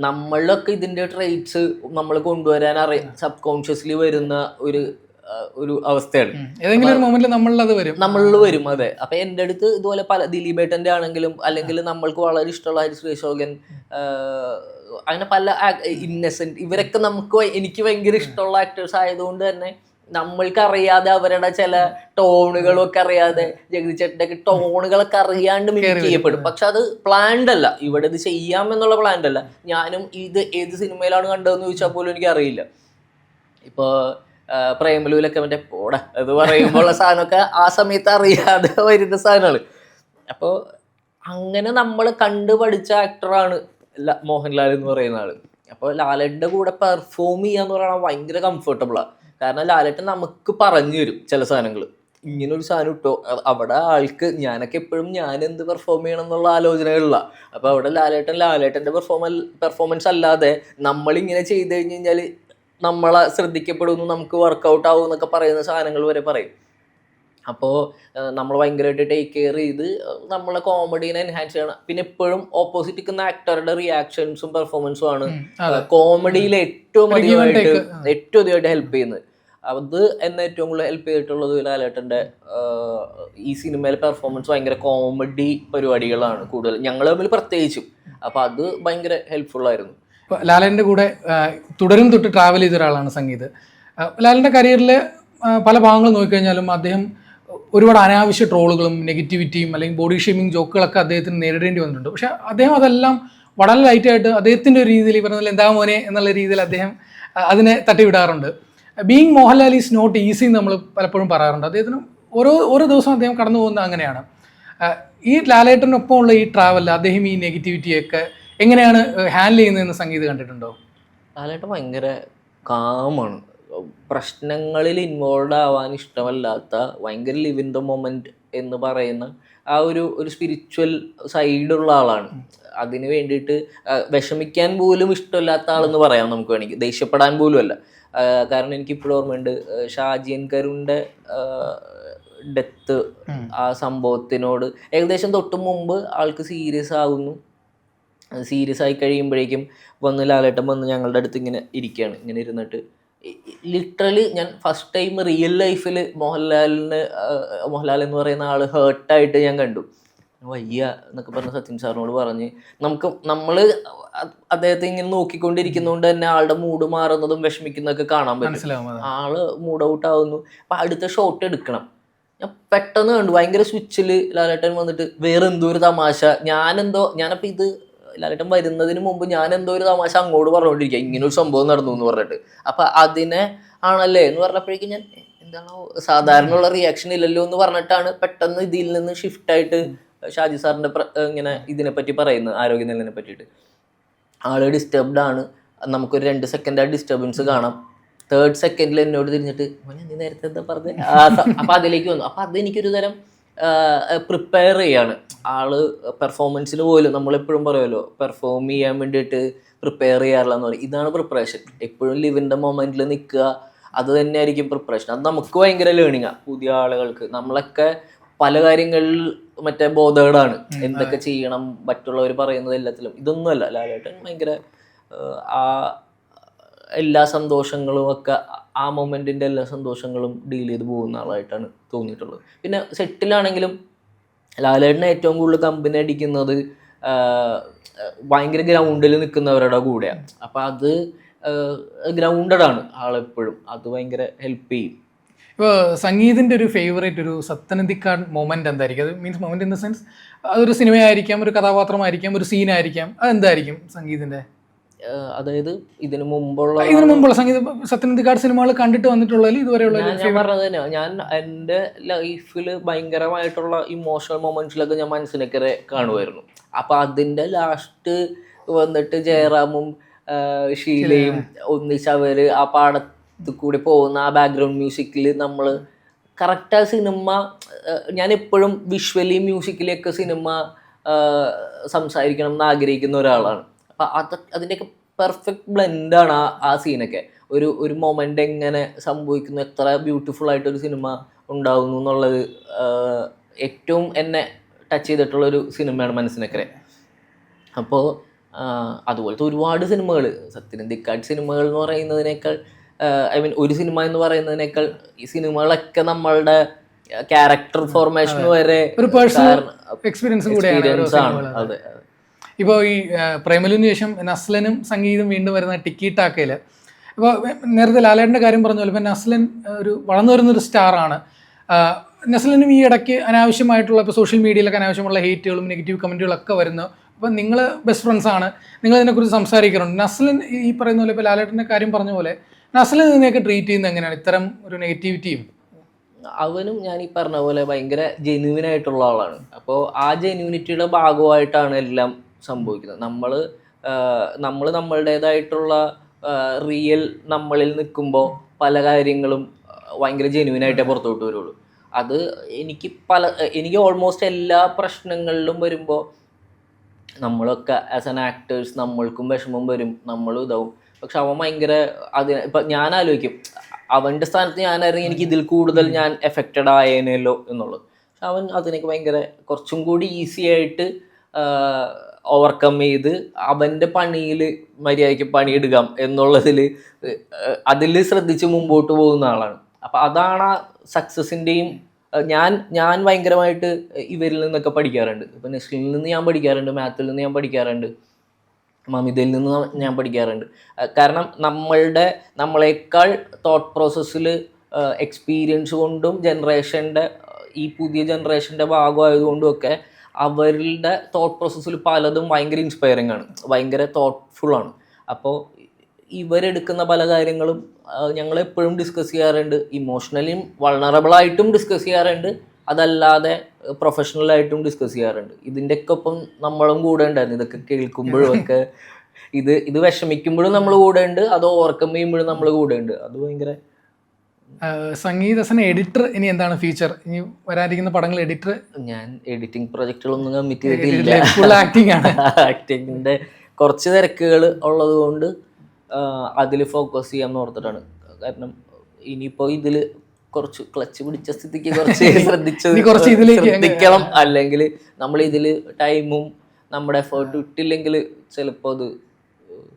നമ്മളിലൊക്കെ ഇതിൻ്റെ ട്രേറ്റ്സ് നമ്മൾ കൊണ്ടുവരാൻ സബ് കോൺഷ്യസ്ലി വരുന്ന ഒരു അവസ്ഥയാണ്. ഏതെങ്കിലും ഒരു മൊമെന്റിൽ നമ്മളിൽ വരും. അതെ. അപ്പൊ എൻ്റെ അടുത്ത് ഇതുപോലെ പല ദിലീപേട്ടൻ്റെ ആണെങ്കിലും അല്ലെങ്കിൽ നമ്മൾക്ക് വളരെ ഇഷ്ടമുള്ള ഹരിശ്രീ അശോകൻ, അങ്ങനെ പല ഇന്നസെന്റ്, ഇവരൊക്കെ എനിക്ക് ഭയങ്കര ഇഷ്ടമുള്ള ആക്ടേഴ്സ് ആയതുകൊണ്ട് തന്നെ നമ്മൾക്ക് അറിയാതെ അവരുടെ ചില ടോണുകളൊക്കെ അറിയാതെ, ജഗതി ചേട്ടൻ്റെ ഒക്കെ ടോണുകളൊക്കെ അറിയാണ്ട് മിമിക് ചെയ്യപ്പെടും. പക്ഷെ അത് പ്ലാൻഡ് അല്ല. ഇവിടെ ഇത് ചെയ്യാം എന്നുള്ള പ്ലാൻഡ് അല്ല. ഞാനും ഇത് ഏത് സിനിമയിലാണ് കണ്ടതെന്ന് ചോദിച്ചാൽ പോലും എനിക്ക് അറിയില്ല. ഇപ്പൊ പ്രേമലൂലൊക്കെ മറ്റേ പോടാ അത് പറയുമ്പോഴുള്ള സാധനമൊക്കെ ആ സമയത്ത് അറിയാതെ വരുന്ന സാധനമാണ്. അപ്പോൾ അങ്ങനെ നമ്മൾ കണ്ടു പഠിച്ച ആക്ടറാണ് മോഹൻലാൽ എന്ന് പറയുന്ന ആള്. അപ്പോൾ ലാലേട്ടൻ്റെ കൂടെ പെർഫോം ചെയ്യാന്ന് പറയുന്നത് ഭയങ്കര കംഫർട്ടബിളാണ്. കാരണം ലാലേട്ടൻ നമുക്ക് പറഞ്ഞു തരും ചില സാധനങ്ങൾ. ഇങ്ങനൊരു സാധനം ഇട്ടോ, അവിടെ ആൾക്ക് ഞാനൊക്കെ എപ്പോഴും ഞാൻ എന്ത് പെർഫോം ചെയ്യണം എന്നുള്ള ആലോചനകളില്ല. അപ്പോൾ അവിടെ ലാലേട്ടൻ്റെ പെർഫോമൻസ് അല്ലാതെ നമ്മളിങ്ങനെ ചെയ്ത് കഴിഞ്ഞ് കഴിഞ്ഞാൽ നമ്മളെ ശ്രദ്ധിക്കപ്പെടുന്നു, നമുക്ക് വർക്കൗട്ട് ആവും എന്നൊക്കെ പറയുന്ന സാധനങ്ങൾ വരെ പറയും. അപ്പോൾ നമ്മൾ ഭയങ്കരമായിട്ട് ടേക്ക് കെയർ ചെയ്ത് നമ്മളെ കോമഡീനെ എൻഹാൻസ് ചെയ്യണം. പിന്നെ എപ്പോഴും ഓപ്പോസിറ്റ് നിൽക്കുന്ന ആക്ടറുടെ റിയാക്ഷൻസും പെർഫോമൻസും ആണ് കോമഡിയിൽ ഏറ്റവും അധികമായിട്ട് ഹെൽപ്പ് ചെയ്യുന്നത്. അത് എന്നെ ഏറ്റവും കൂടുതൽ ഹെൽപ്പ് ചെയ്തിട്ടുള്ളത് ലാലേട്ടൻ്റെ ഈ സിനിമയിലെ പെർഫോമൻസ് ഭയങ്കര കോമഡി പരിപാടികളാണ് കൂടുതൽ, ഞങ്ങൾ തമ്മിൽ പ്രത്യേകിച്ചും. അപ്പോൾ അത് ഭയങ്കര ഹെൽപ്ഫുൾ ആയിരുന്നു. ലാലേട്ടൻ്റെ കൂടെ തുടരും തൊട്ട് ട്രാവൽ ചെയ്ത ഒരാളാണ് സംഗീത്. ലാലേട്ടൻ്റെ കരിയറിൽ പല ഭാഗങ്ങൾ നോക്കിക്കഴിഞ്ഞാലും അദ്ദേഹം ഒരുപാട് അനാവശ്യ ട്രോളുകളും നെഗറ്റിവിറ്റിയും അല്ലെങ്കിൽ ബോഡി ഷേമിങ് ജോക്കുകളൊക്കെ അദ്ദേഹത്തിന് നേരിടേണ്ടി വന്നിട്ടുണ്ട്. പക്ഷെ അദ്ദേഹം അതെല്ലാം വളരെ ലൈറ്റായിട്ട് അദ്ദേഹത്തിൻ്റെ ഒരു രീതിയിൽ പറഞ്ഞാൽ എന്താ മോനെ എന്നുള്ള രീതിയിൽ അദ്ദേഹം അതിനെ തട്ടിവിടാറുണ്ട്. Being Mohanlal is not easy എന്ന് നമ്മൾ പലപ്പോഴും പറയാറുണ്ട്. അദ്ദേഹത്തിന് ഓരോ ദിവസവും അദ്ദേഹം കടന്നു പോകുന്നത് അങ്ങനെയാണ്. ഈ ലാലേട്ടനൊപ്പമുള്ള ഈ ട്രാവലിൽ അദ്ദേഹം ഈ നെഗറ്റിവിറ്റിയൊക്കെ എങ്ങനെയാണ് ഹാൻഡിൽ ചെയ്യുന്നതെന്ന് സംഗീത് കണ്ടിട്ടുണ്ടോ? ലാലേട്ടൻ ഭയങ്കര കാമാണ്. പ്രശ്നങ്ങളിൽ ഇൻവോൾവ് ആവാൻ ഇഷ്ടമല്ലാത്ത, ഭയങ്കര ലിവ് ഇൻ ദ മൊമെന്റ് എന്ന് പറയുന്ന ആ ഒരു സ്പിരിച്വൽ സൈഡുള്ള ആളാണ്. അതിന് വേണ്ടിയിട്ട് വിഷമിക്കാൻ പോലും ഇഷ്ടമില്ലാത്ത ആളെന്ന് പറയാം നമുക്ക് വേണമെങ്കിൽ, ദേഷ്യപ്പെടാൻ പോലും അല്ല. കാരണം എനിക്കിപ്പോഴും ഓർമ്മയുണ്ട് ഷാജിയൻ കരുണിൻ്റെ ഡെത്ത്, ആ സംഭവത്തിനോട് ഏകദേശം തൊട്ട് മുമ്പ് ആൾക്ക് സീരിയസ് ആകുന്നു. സീരിയസ് ആയി കഴിയുമ്പോഴേക്കും ലാലേട്ടൻ വന്ന് ഞങ്ങളുടെ അടുത്ത് ഇങ്ങനെ ഇരിക്കുകയാണ്. ഇങ്ങനെ ഇരുന്നിട്ട് ലിറ്ററലി ഞാൻ ഫസ്റ്റ് ടൈം റിയൽ ലൈഫിൽ മോഹൻലാൽ എന്ന് പറയുന്ന ആൾ ഹേർട്ടായിട്ട് ഞാൻ കണ്ടു. വയ്യ എന്നൊക്കെ പറഞ്ഞ സച്ചിൻ സാറിനോട് പറഞ്ഞ് നമ്മൾ അദ്ദേഹത്തെ ഇങ്ങനെ നോക്കിക്കൊണ്ടിരിക്കുന്നതുകൊണ്ട് തന്നെ ആളുടെ മൂഡ് മാറുന്നതും വിഷമിക്കുന്നതൊക്കെ കാണാൻ പറ്റും. ആള് മൂഡ് ഔട്ട് ആവുന്നു. അപ്പം അടുത്ത ഷോട്ട് എടുക്കണം. ഞാൻ പെട്ടെന്ന് കണ്ടു ഭയങ്കര സ്വിച്ചിൽ ലാലേട്ടൻ വന്നിട്ട് വേറെ എന്തോ ഒരു തമാശ. ഞാനപ്പോൾ ഇത് ലാലേട്ടൻ വരുന്നതിന് മുമ്പ് ഞാൻ എന്തോ ഒരു തമാശ അങ്ങോട്ട് പറഞ്ഞുകൊണ്ടിരിക്കുക, ഇങ്ങനെ ഒരു സംഭവം നടന്നു എന്ന് പറഞ്ഞിട്ട്. അപ്പം അതിനെ ആണല്ലേ എന്ന് പറഞ്ഞപ്പോഴേക്കും ഞാൻ എന്താണോ സാധാരണ ഉള്ള റിയാക്ഷൻ ഇല്ലല്ലോ എന്ന് പറഞ്ഞിട്ടാണ് പെട്ടെന്ന് ഇതിൽ നിന്ന് ഷിഫ്റ്റായിട്ട് ഷാജി സാറിൻ്റെ ഇങ്ങനെ ഇതിനെപ്പറ്റി പറയുന്നത്, ആരോഗ്യനിലനെ പറ്റിയിട്ട്. ആള് ഡിസ്റ്റർബ്ഡ് ആണ്, നമുക്കൊരു 2 സെക്കൻഡ് ആ ഡിസ്റ്റർബൻസ് കാണാം. 3rd സെക്കൻഡിൽ എന്നോട് തിരിഞ്ഞിട്ട് നീ നേരത്തെ എന്താ പറഞ്ഞത്, അപ്പം അതിലേക്ക് വന്നു. അപ്പം അതെനിക്കൊരു തരം പ്രിപ്പയർ ചെയ്യാണ്. ആള് പെർഫോമൻസിന് പോലും നമ്മളെപ്പോഴും പറയുമല്ലോ പെർഫോം ചെയ്യാൻ വേണ്ടിയിട്ട് പ്രിപ്പയർ ചെയ്യാറില്ല എന്ന് പറയും. ഇതാണ് പ്രിപ്പറേഷൻ. എപ്പോഴും ലിവിൻ്റെ മൊമെൻറ്റിൽ നിൽക്കുക, അത് തന്നെയായിരിക്കും പ്രിപ്പറേഷൻ. അത് നമുക്ക് ഭയങ്കര ലേണിങ്ങാണ്. പുതിയ ആളുകൾക്ക് നമ്മളൊക്കെ പല കാര്യങ്ങളിൽ മറ്റേ ബോധേഡാണ്, എന്തൊക്കെ ചെയ്യണം, മറ്റുള്ളവർ പറയുന്നത് എല്ലാത്തിലും. ഇതൊന്നുമല്ല, ലാലേട്ടൻ ഭയങ്കര ആ എല്ലാ സന്തോഷങ്ങളും ഒക്കെ, ആ മൊമെൻറ്റിൻ്റെ എല്ലാ സന്തോഷങ്ങളും ഡീൽ ചെയ്ത് പോകുന്ന ആളായിട്ടാണ് തോന്നിയിട്ടുള്ളത്. പിന്നെ സെറ്റിലാണെങ്കിലും ലാലേട്ടനെ ഏറ്റവും കൂടുതൽ കമ്പനി അടിക്കുന്നത് ഭയങ്കര ഗ്രൗണ്ടിൽ നിൽക്കുന്നവരുടെ കൂടെയാണ്. അപ്പം അത് ഗ്രൗണ്ടഡ് ആണ് ആളെപ്പോഴും, അത് ഭയങ്കര ഹെൽപ്പ് ചെയ്യും. ഇപ്പോൾ സംഗീതിൻ്റെ ഒരു ഫേവറേറ്റ് ഒരു സത്യനന്ദിക്കാട് മൊമെൻ്റ് എന്തായിരിക്കും? അത് means moment in the sense അതൊരു സിനിമയായിരിക്കാം, ഒരു കഥാപാത്രമായിരിക്കാം, ഒരു സീനായിരിക്കാം, അതെന്തായിരിക്കും സംഗീതിൻ്റെ? അതായത് ഇതിനു മുമ്പുള്ള സംഗീത സത്യനന്ദിക്കാട് സിനിമകൾ കണ്ടിട്ട് വന്നിട്ടുള്ളതിൽ ഇതുവരെയുള്ള ഞാൻ പറഞ്ഞത് തന്നെ, ഞാൻ എൻ്റെ ലൈഫിൽ ഭയങ്കരമായിട്ടുള്ള ഇമോഷണൽ മൊമെന്റ്സിലൊക്കെ ഞാൻ മനസ്സിനൊക്കെ കാണുമായിരുന്നു. അപ്പം അതിൻ്റെ ലാസ്റ്റ് വന്നിട്ട് ജയറാമും ഷീലയും ഒന്നിച്ച് അവർ ആ ഇത് കൂടി പോകുന്ന ആ ബാക്ക്ഗ്രൗണ്ട് മ്യൂസിക്കിൽ നമ്മൾ കറക്റ്റ് ആ സിനിമ, ഞാൻ എപ്പോഴും വിഷ്വലി മ്യൂസിക്കിലേക്ക് സിനിമ സംസാരിക്കണം എന്ന് ആഗ്രഹിക്കുന്ന ഒരാളാണ്. അപ്പം അതിൻ്റെയൊക്കെ പെർഫെക്റ്റ് ബ്ലെൻഡാണ് ആ സീനൊക്കെ. ഒരു മൊമെൻ്റ് എങ്ങനെ സംഭവിക്കുന്നു, എത്ര ബ്യൂട്ടിഫുൾ ആയിട്ടൊരു സിനിമ ഉണ്ടാകുന്നു എന്നുള്ളത് ഏറ്റവും എന്നെ ടച്ച് ചെയ്തിട്ടുള്ളൊരു സിനിമയാണ് മനസ്സിനക്കരെ. അപ്പോൾ അതുപോലത്തെ ഒരുപാട് സിനിമകൾ, സത്യനന്ദിക്കാട് സിനിമകൾ എന്ന് പറയുന്നതിനേക്കാൾ, ഐ മീൻ ഒരു സിനിമ എന്ന് പറയുന്നതിനേക്കാൾ ഈ സിനിമകളൊക്കെ നമ്മളുടെ ക്യാരക്ടർ ഫോർമേഷൻ വരെ ഒരു പേഴ്സണൽ എക്സ്പീരിയൻസ് ആണ്. അതെ. ഇപ്പോൾ ഈ പ്രേമലുവിന് ശേഷം നസ്ലനും സംഗീതം വീണ്ടും വരുന്ന ടിക്കി ടാക്കയിൽ, ഇപ്പോൾ നേരത്തെ ലാലേട്ടൻ്റെ കാര്യം പറഞ്ഞ പോലെ ഇപ്പം നസ്ലൻ ഒരു വളർന്നു വരുന്നൊരു സ്റ്റാറാണ്. നസ്ലനും ഈ ഇടയ്ക്ക് അനാവശ്യമായിട്ടുള്ള ഇപ്പോൾ സോഷ്യൽ മീഡിയയിലൊക്കെ അനാവശ്യമുള്ള ഹേറ്റുകളും നെഗറ്റീവ് കമൻറ്റുകളൊക്കെ വരുന്നു. അപ്പം നിങ്ങൾ ബെസ്റ്റ് ഫ്രണ്ട്സാണ്, നിങ്ങൾ ഇതിനെക്കുറിച്ച് സംസാരിക്കാറുണ്ട്. നസ്ലൻ ഈ പറയുന്ന പോലെ ഇപ്പോൾ ലാലേട്ടൻ്റെ കാര്യം പറഞ്ഞ പോലെ നസ്ലൻ ഇതിനെയൊക്കെ ട്രീറ്റ് ചെയ്യുന്നത് എങ്ങനെയാണ്, ഇത്തരം ഒരു നെഗറ്റിവിറ്റിയും? അവനും ഞാൻ ഈ പറഞ്ഞ പോലെ ഭയങ്കര ജെന്യൂൻ ആയിട്ടുള്ള ആളാണ്. അപ്പോൾ ആ ജെന്യൂനിറ്റിയുടെ ഭാഗമായിട്ടാണ് എല്ലാം സംഭവിക്കുന്നത്. നമ്മൾ നമ്മളുടേതായിട്ടുള്ള റിയൽ നമ്മളിൽ നിൽക്കുമ്പോൾ പല കാര്യങ്ങളും ഭയങ്കര ജെന്യൂനായിട്ടേ പുറത്തോട്ട് വരുള്ളൂ. അത് എനിക്ക് ഓൾമോസ്റ്റ് എല്ലാ പ്രശ്നങ്ങളിലും വരുമ്പോൾ നമ്മളൊക്കെ ആസ് ആൻ ആക്ടേഴ്സ് നമ്മൾക്കും വിഷമം വരും, നമ്മളും ഇതാവും. പക്ഷെ അവൻ ഭയങ്കര ഇപ്പം ഞാൻ ആലോചിക്കും, അവൻ്റെ സ്ഥാനത്ത് ഞാനായിരുന്നു എനിക്ക് ഇതിൽ കൂടുതൽ ഞാൻ എഫക്റ്റഡ് ആയേനല്ലോ എന്നുള്ളത്. പക്ഷെ അവൻ അതിനൊക്കെ ഭയങ്കര കുറച്ചും കൂടി ഈസി ആയിട്ട് ഓവർകം ചെയ്ത് അവൻ്റെ പണിയിൽ മര്യാദയ്ക്ക് പണിയെടുക്കാം എന്നുള്ളതിൽ അതിൽ ശ്രദ്ധിച്ച് മുമ്പോട്ട് പോകുന്ന ആളാണ്. അപ്പം അതാണ് ആ സക്സസിൻ്റെയും. ഞാൻ ഭയങ്കരമായിട്ട് ഇവരിൽ നിന്നൊക്കെ പഠിക്കാറുണ്ട്. ഇപ്പം നെസ്ലിനിൽ നിന്ന് ഞാൻ പഠിക്കാറുണ്ട്, മാത്യുവിൽ നിന്ന് ഞാൻ പഠിക്കാറുണ്ട്, മമിതയിൽ നിന്ന് ഞാൻ പഠിക്കാറുണ്ട്. കാരണം നമ്മളെക്കാൾ തോട്ട് പ്രോസസ്സിൽ എക്സ്പീരിയൻസ് കൊണ്ടും ഈ പുതിയ ജനറേഷൻ്റെ ഭാഗമായതുകൊണ്ടും ഒക്കെ അവരുടെ തോട്ട് പ്രോസസ്സിൽ പലതും ഭയങ്കര ഇൻസ്പയറിംഗ് ആണ്, ഭയങ്കര തോട്ട്ഫുള്ളാണ്. അപ്പോൾ ഇവരെടുക്കുന്ന പല കാര്യങ്ങളും ഞങ്ങളെപ്പോഴും ഡിസ്കസ് ചെയ്യാറുണ്ട്. ഇമോഷണലിയും വൾണറബിളായിട്ടും ഡിസ്കസ് ചെയ്യാറുണ്ട്, അതല്ലാതെ പ്രൊഫഷണലായിട്ടും ഡിസ്കസ് ചെയ്യാറുണ്ട്. ഇതിൻ്റെയൊക്കെ ഒപ്പം നമ്മളും കൂടെ ഉണ്ടായിരുന്നു. ഇതൊക്കെ കേൾക്കുമ്പോഴും ഒക്കെ ഇത് വിഷമിക്കുമ്പോഴും നമ്മൾ കൂടെ ഉണ്ട്, അത് ഓവർകം ചെയ്യുമ്പോഴും നമ്മൾ കൂടെ ഉണ്ട്. അത് ഭയങ്കര. സംഗീതസന എഡിറ്റർ ഇനി എന്താണ് ഫ്യൂച്ചർ, ഇനി വരാനിരിക്കുന്ന പടങ്ങൾ എഡിറ്റർ? ഞാൻ എഡിറ്റിംഗ് പ്രൊജക്റ്റുകളൊന്നും കമ്മിറ്റ് ചെയ്തിട്ടില്ല. ആക്ടിങ്ങിൻ്റെ കുറച്ച് തിരക്കുകൾ ഉള്ളത് കൊണ്ട് അതിൽ ഫോക്കസ് ചെയ്യാമെന്ന് ഓർത്തിട്ടാണ്. കാരണം ഇനിയിപ്പോൾ ഇതിൽ കുറച്ച് ക്ലച്ച് പിടിച്ച സ്ഥിതിക്ക് കുറച്ച് ശ്രദ്ധിക്കണം. അല്ലെങ്കിൽ നമ്മൾ ഇതിൽ ടൈമും നമ്മുടെ എഫേർട്ട് ഇട്ടില്ലെങ്കിൽ ചിലപ്പോൾ അത്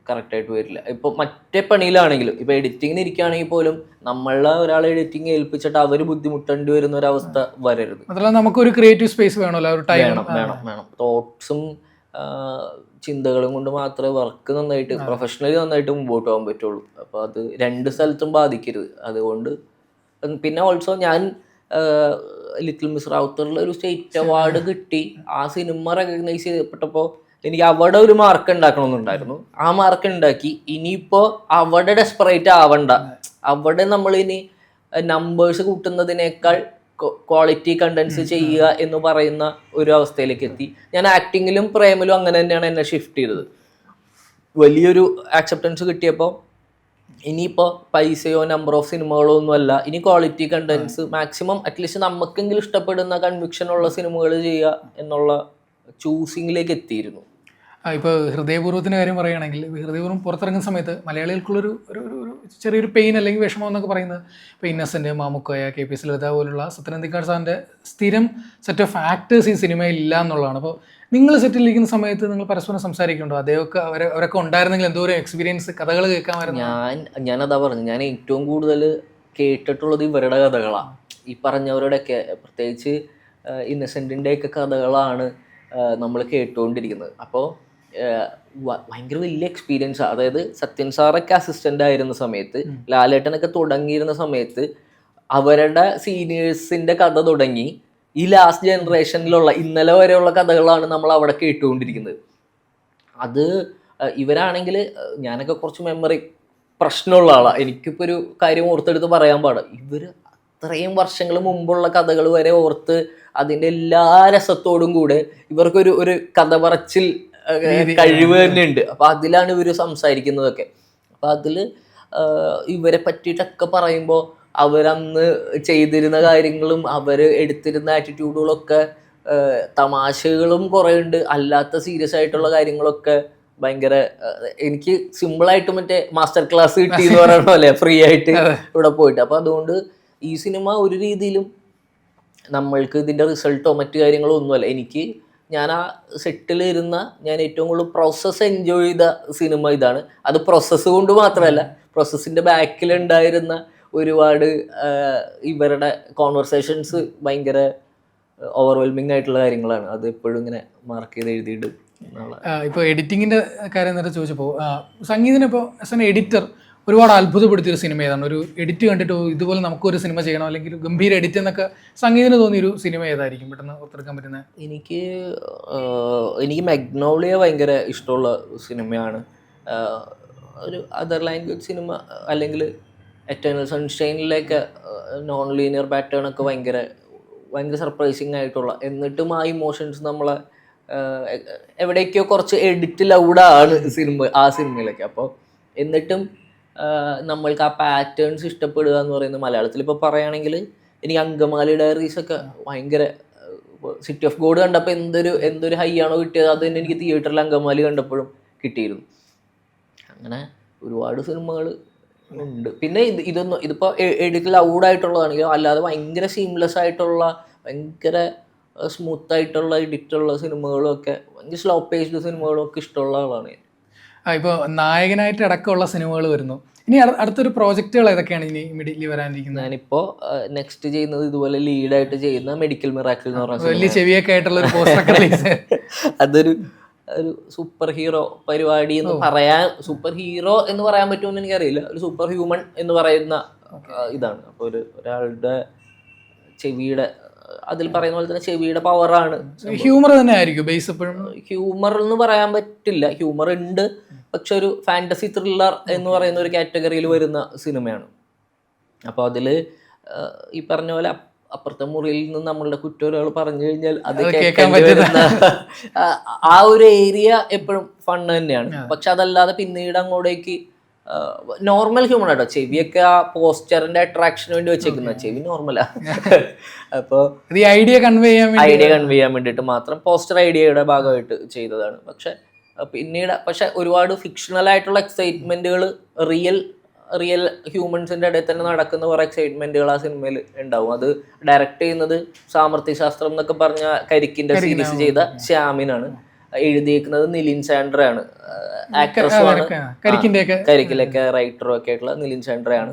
കറക്റ്റായിട്ട് വരില്ല. ഇപ്പോൾ മറ്റേ പണിയിലാണെങ്കിലും, ഇപ്പോൾ എഡിറ്റിങ്ങിന് ഇരിക്കുകയാണെങ്കിൽ പോലും നമ്മളെ ഒരാളെ എഡിറ്റിങ് ഏൽപ്പിച്ചിട്ട് അവർ ബുദ്ധിമുട്ടേണ്ടി വരുന്ന ഒരവസ്ഥ വരരുത്. അതല്ല, നമുക്കൊരു ക്രിയേറ്റീവ് സ്പേസ് വേണമല്ലോ, വേണം. തോട്ട്സും ചിന്തകളും കൊണ്ട് മാത്രമേ വർക്ക് നന്നായിട്ട് പ്രൊഫഷണലി നന്നായിട്ട് മുമ്പോട്ട് പോകാൻ പറ്റുള്ളൂ. അപ്പോൾ അത് രണ്ട് സ്ഥലത്തും ബാധിക്കരുത്. അതുകൊണ്ട് പിന്നെ ഓൾസോ ഞാൻ ലിറ്റിൽ മിസ് റാവുത്തറിൽ ഒരു സ്റ്റേറ്റ് അവാർഡ് കിട്ടി. ആ സിനിമ റെക്കഗ്നൈസ് ചെയ്യപ്പെട്ടപ്പോൾ എനിക്ക് അവിടെ ഒരു മാർക്ക് ഉണ്ടാക്കണമെന്നുണ്ടായിരുന്നു. ആ മാർക്ക് ഉണ്ടാക്കി. ഇനിയിപ്പോൾ അവിടെ ഡെസ്പറേറ്റ് ആവണ്ട, അവിടെ നമ്മളിനി നമ്പേഴ്സ് കൂട്ടുന്നതിനേക്കാൾ ക്വാളിറ്റി കണ്ടൻസ് ചെയ്യുക എന്ന് പറയുന്ന ഒരു അവസ്ഥയിലേക്ക് എത്തി. ഞാൻ ആക്ടിങ്ങിലും പ്രേമിലും അങ്ങനെ തന്നെയാണ് എന്നെ ഷിഫ്റ്റ് ചെയ്തത്. വലിയൊരു ആക്സെപ്റ്റൻസ് കിട്ടിയപ്പോൾ ഇനിയിപ്പോൾ പൈസയോ നമ്പർ ഓഫ് സിനിമകളോ ഒന്നുമല്ല, ഇനി ക്വാളിറ്റി കണ്ടൻസ് മാക്സിമം അറ്റ്ലീസ്റ്റ് നമുക്കെങ്കിലും ഇഷ്ടപ്പെടുന്ന കൺവിക്ഷനുള്ള സിനിമകൾ ചെയ്യുക എന്നുള്ള ചൂസിങ്ങിലേക്ക് എത്തിയിരുന്നു. ഇപ്പോൾ ഹൃദയപൂർവ്വത്തിൻ്റെ കാര്യം പറയുകയാണെങ്കിൽ, ഹൃദയപൂർവ്വം പുറത്തിറങ്ങുന്ന സമയത്ത് മലയാളികൾക്കുള്ളൊരു ഒരു ചെറിയൊരു പെയിൻ അല്ലെങ്കിൽ വിഷമം എന്നൊക്കെ പറയുന്നത്, ഇപ്പോൾ ഇന്നസെൻ്റ്, മാമുക്കോയ, KPS ലളിത പോലുള്ള സത്യനന്ദിക്കാട് സാറിൻ്റെ സ്ഥിരം സെറ്റ് ഓഫ് ആക്ടേഴ്സ് ഈ സിനിമയിൽ ഇല്ല എന്നുള്ളതാണ്. അപ്പോൾ നിങ്ങൾ സെറ്റിലിരിക്കുന്ന സമയത്ത് നിങ്ങൾ പരസ്പരം സംസാരിക്കുന്നുണ്ടോ? അവരൊക്കെ ഉണ്ടായിരുന്നെങ്കിൽ എന്തോരം എക്സ്പീരിയൻസ്, കഥകൾ കേൾക്കാമായിരുന്നു. ഞാനതാ പറഞ്ഞു, ഞാൻ ഏറ്റവും കൂടുതൽ കേട്ടിട്ടുള്ളത് ഇവരുടെ കഥകളാണ്. ഈ പറഞ്ഞവരുടെയൊക്കെ, പ്രത്യേകിച്ച് ഇന്നസെൻറ്റിൻ്റെയൊക്കെ കഥകളാണ് നമ്മൾ കേട്ടുകൊണ്ടിരിക്കുന്നത്. അപ്പോൾ ഭയങ്കര വലിയ എക്സ്പീരിയൻസ്. അതായത് സത്യൻ സാറൊക്കെ അസിസ്റ്റൻ്റ് ആയിരുന്ന സമയത്ത്, ലാലേട്ടനൊക്കെ തുടങ്ങിയിരുന്ന സമയത്ത് അവരുടെ സീനിയേഴ്സിൻ്റെ കഥ തുടങ്ങി ഈ ലാസ്റ്റ് ജനറേഷനിലുള്ള ഇന്നലെ വരെയുള്ള കഥകളാണ് നമ്മൾ അവിടെ കേട്ടുകൊണ്ടിരിക്കുന്നത്. അത് ഇവരാണെങ്കിൽ, ഞാനൊക്കെ കുറച്ച് മെമ്മറി പ്രശ്നമുള്ള ആളാണ്. എനിക്കിപ്പോൾ ഒരു കാര്യം ഓർത്തെടുത്ത് പറയാൻ പാടില്ല. ഇവർ അത്രയും വർഷങ്ങൾ മുമ്പുള്ള കഥകൾ വരെ ഓർത്ത് അതിൻ്റെ എല്ലാ രസത്തോടും കൂടെ ഇവർക്കൊരു കഥ പറച്ചിൽ കഴിവ് തന്നെ ഉണ്ട്. അപ്പം അതിലാണ് ഇവർ സംസാരിക്കുന്നതൊക്കെ. അപ്പം അതിൽ ഇവരെ പറ്റിയിട്ടൊക്കെ പറയുമ്പോൾ അവരന്ന് ചെയ്തിരുന്ന കാര്യങ്ങളും അവർ എടുത്തിരുന്ന ആറ്റിറ്റ്യൂഡുകളൊക്കെ തമാശകളും കുറേ ഉണ്ട്, അല്ലാത്ത സീരിയസ് ആയിട്ടുള്ള കാര്യങ്ങളൊക്കെ ഭയങ്കര എനിക്ക് സിമ്പിളായിട്ട് മറ്റേ മാസ്റ്റർ ക്ലാസ് കിട്ടി എന്ന് പറയണ പോലെ ഫ്രീ ആയിട്ട് ഇവിടെ പോയിട്ട്. അപ്പോൾ അതുകൊണ്ട് ഈ സിനിമ ഒരു രീതിയിലും നമ്മൾക്ക് ഇതിൻ്റെ റിസൾട്ടോ മറ്റു കാര്യങ്ങളോ ഒന്നുമല്ല. ഞാൻ ആ സെറ്റിൽ ഇരുന്ന ഞാൻ ഏറ്റവും കൂടുതൽ പ്രോസസ്സ് എൻജോയ് ചെയ്ത സിനിമ ഇതാണ്. അത് പ്രോസസ്സ് കൊണ്ട് മാത്രമല്ല, പ്രോസസ്സിൻ്റെ ബാക്കിലുണ്ടായിരുന്ന ഒരുപാട് ഇവരുടെ കോൺവെർസേഷൻസ് ഭയങ്കര ഓവർവെൽമിംഗ് ആയിട്ടുള്ള കാര്യങ്ങളാണ്. അത് എപ്പോഴും ഇങ്ങനെ മാർക്ക് ചെയ്ത് എഴുതിയിട്ട്. ഇപ്പോൾ എഡിറ്റിങ്ങിൻ്റെ കാര്യം നേരത്തെ ചോദിച്ചപ്പോൾ സംഗീതത്തിന് ഇപ്പോൾ ആസ് എൻ എഡിറ്റർ ഒരുപാട് അത്ഭുതപ്പെടുത്തിയൊരു സിനിമ ഏതാണ്? ഒരു എഡിറ്റ് കണ്ടിട്ട് ഇതുപോലെ നമുക്കൊരു സിനിമ ചെയ്യണം, അല്ലെങ്കിൽ ഗംഭീര എഡിറ്റ് എന്നൊക്കെ സംഗീതത്തിന് തോന്നിയൊരു സിനിമ ഏതായിരിക്കും പെട്ടെന്ന് ഓർത്തെടുക്കാൻ പറ്റുന്നത്? എനിക്ക് മാഗ്നോളിയ ഭയങ്കര ഇഷ്ടമുള്ള സിനിമയാണ്. ഒരു അതർ ലാംഗ്വേജ് സിനിമ അല്ലെങ്കിൽ എറ്റേണൽ സൺഷൈനിലേക്ക് നോൺ ലീനിയർ പാറ്റേൺ ഒക്കെ ഭയങ്കര സർപ്രൈസിങ് ആയിട്ടുള്ള, എന്നിട്ടും ആ ഇമോഷൻസ് നമ്മളെ എവിടേക്കോ കുറച്ച് എഡിറ്റ് ലൗഡാണ് ആ സിനിമയിലൊക്കെ. അപ്പോൾ എന്നിട്ടും നമ്മൾക്ക് ആ പാറ്റേൺസ് ഇഷ്ടപ്പെടുക എന്ന് പറയുന്നത്, മലയാളത്തിൽ ഇപ്പോൾ പറയുകയാണെങ്കിൽ എനിക്ക് അങ്കമാലി ഡയറീസ് ഒക്കെ ഭയങ്കര, സിറ്റി ഓഫ് ഗോഡ് കണ്ടപ്പോൾ എന്തൊരു ഹൈ ആണോ കിട്ടിയത് അത് തന്നെ എനിക്ക് തിയേറ്ററിൽ അങ്കമാലി കണ്ടപ്പോഴും കിട്ടിയിരുന്നു. അങ്ങനെ ഒരുപാട് സിനിമകൾ ഉണ്ട്. പിന്നെ ഇതിപ്പോൾ എഡിറ്റ് ലൗഡായിട്ടുള്ളതാണെങ്കിലും അല്ലാതെ ഭയങ്കര സീംലെസ് ആയിട്ടുള്ള ഭയങ്കര സ്മൂത്ത് ആയിട്ടുള്ള എഡിറ്റുള്ള സിനിമകളും ഒക്കെ, ഭയങ്കര സ്ലോ പേസ്ഡ് സിനിമകളും ഒക്കെ ഇഷ്ടമുള്ള ആളാണ് ഞാൻ. ഇപ്പോൾ നായകനായിട്ട് അടക്കമുള്ള സിനിമകൾ വരുന്നു. ഇനി അടുത്തൊരു പ്രോജക്റ്റുകൾ ഏതൊക്കെയാണ് ഇനി ഇമ്മീഡിയറ്റ്ലി വരാനിരിക്കുന്നത്? ഞാനിപ്പോൾ നെക്സ്റ്റ് ചെയ്യുന്നത് ഇതുപോലെ ലീഡായിട്ട് ചെയ്യുന്ന മെഡിക്കൽ മിറാക്കിൾ എന്ന് പറഞ്ഞ വലിയ ചെവിയൊക്കെ ആയിട്ടുള്ള ഒരു പോസ്റ്റർ റിലീസ്. അതൊരു സൂപ്പർ ഹീറോ പരിപാടി എന്ന് പറയാൻ, സൂപ്പർ ഹീറോ എന്ന് പറയാൻ പറ്റുമെന്ന് എനിക്കറിയില്ല, ഒരു സൂപ്പർ ഹ്യൂമൻ എന്ന് പറയുന്ന ഇതാണ്. അപ്പോൾ ഒരാളുടെ ചെവിയുടെ, അതിൽ പറയുന്ന പോലെ തന്നെ ചെവിയുടെ പവറാണ്. ഹ്യൂമർ തന്നെ ആയിരിക്കും ബേസ്? എപ്പോഴും ഹ്യൂമർ എന്ന് പറയാൻ പറ്റില്ല, ഹ്യൂമർ ഉണ്ട്, പക്ഷെ ഒരു ഫാന്റസി ത്രില്ലർ എന്ന് പറയുന്ന ഒരു കാറ്റഗറിയിൽ വരുന്ന സിനിമയാണ്. അപ്പോൾ അതിൽ ഈ പറഞ്ഞ പോലെ അപ്പുറത്തെ മുറിയിൽ നിന്ന് നമ്മളുടെ കുറ്റൊരാൾ പറഞ്ഞു കഴിഞ്ഞാൽ അത് കേൾക്കാൻ പറ്റുന്ന ആ ഒരു ഏരിയ എപ്പോഴും ഫണ്ണ് തന്നെയാണ്. പക്ഷെ അതല്ലാതെ പിന്നീട് അങ്ങോട്ടേക്ക് നോർമൽ ഹ്യൂമൺ ആട്ടോ. ചെവിയൊക്കെ ആ പോസ്റ്ററിന്റെ അട്രാക്ഷന് വേണ്ടി വെച്ചേക്കുന്ന, ചെവി നോർമലാ. അപ്പോൾ ഐഡിയ കൺവേ ചെയ്യാൻ വേണ്ടിയിട്ട് മാത്രം പോസ്റ്റർ ഐഡിയയുടെ ഭാഗമായിട്ട് ചെയ്തതാണ്. പിന്നീട് ഒരുപാട് ഫിക്ഷണൽ ആയിട്ടുള്ള എക്സൈറ്റ്മെന്റുകൾ റിയൽ ഹ്യൂമൻസിന്റെ ഇടയിൽ തന്നെ നടക്കുന്ന കുറെ എക്സൈറ്റ്മെന്റുകൾ ആ സിനിമയിൽ ഉണ്ടാവും. അത് ഡയറക്റ്റ് ചെയ്യുന്നത് സാമർത്ഥ്യ ശാസ്ത്രം എന്നൊക്കെ പറഞ്ഞ കരിക്കിന്റെ സീരീസ് ചെയ്ത ശ്യാമിനാണ്. എഴുതിയേക്കുന്നത് നിലിൻ സാൻഡ്രയാണ്. ആക്ട്രസുമാണ്, കരിക്കിലൊക്കെ റൈറ്ററും ഒക്കെ ആയിട്ടുള്ള നിലിൻ സാൻഡ്രയാണ്.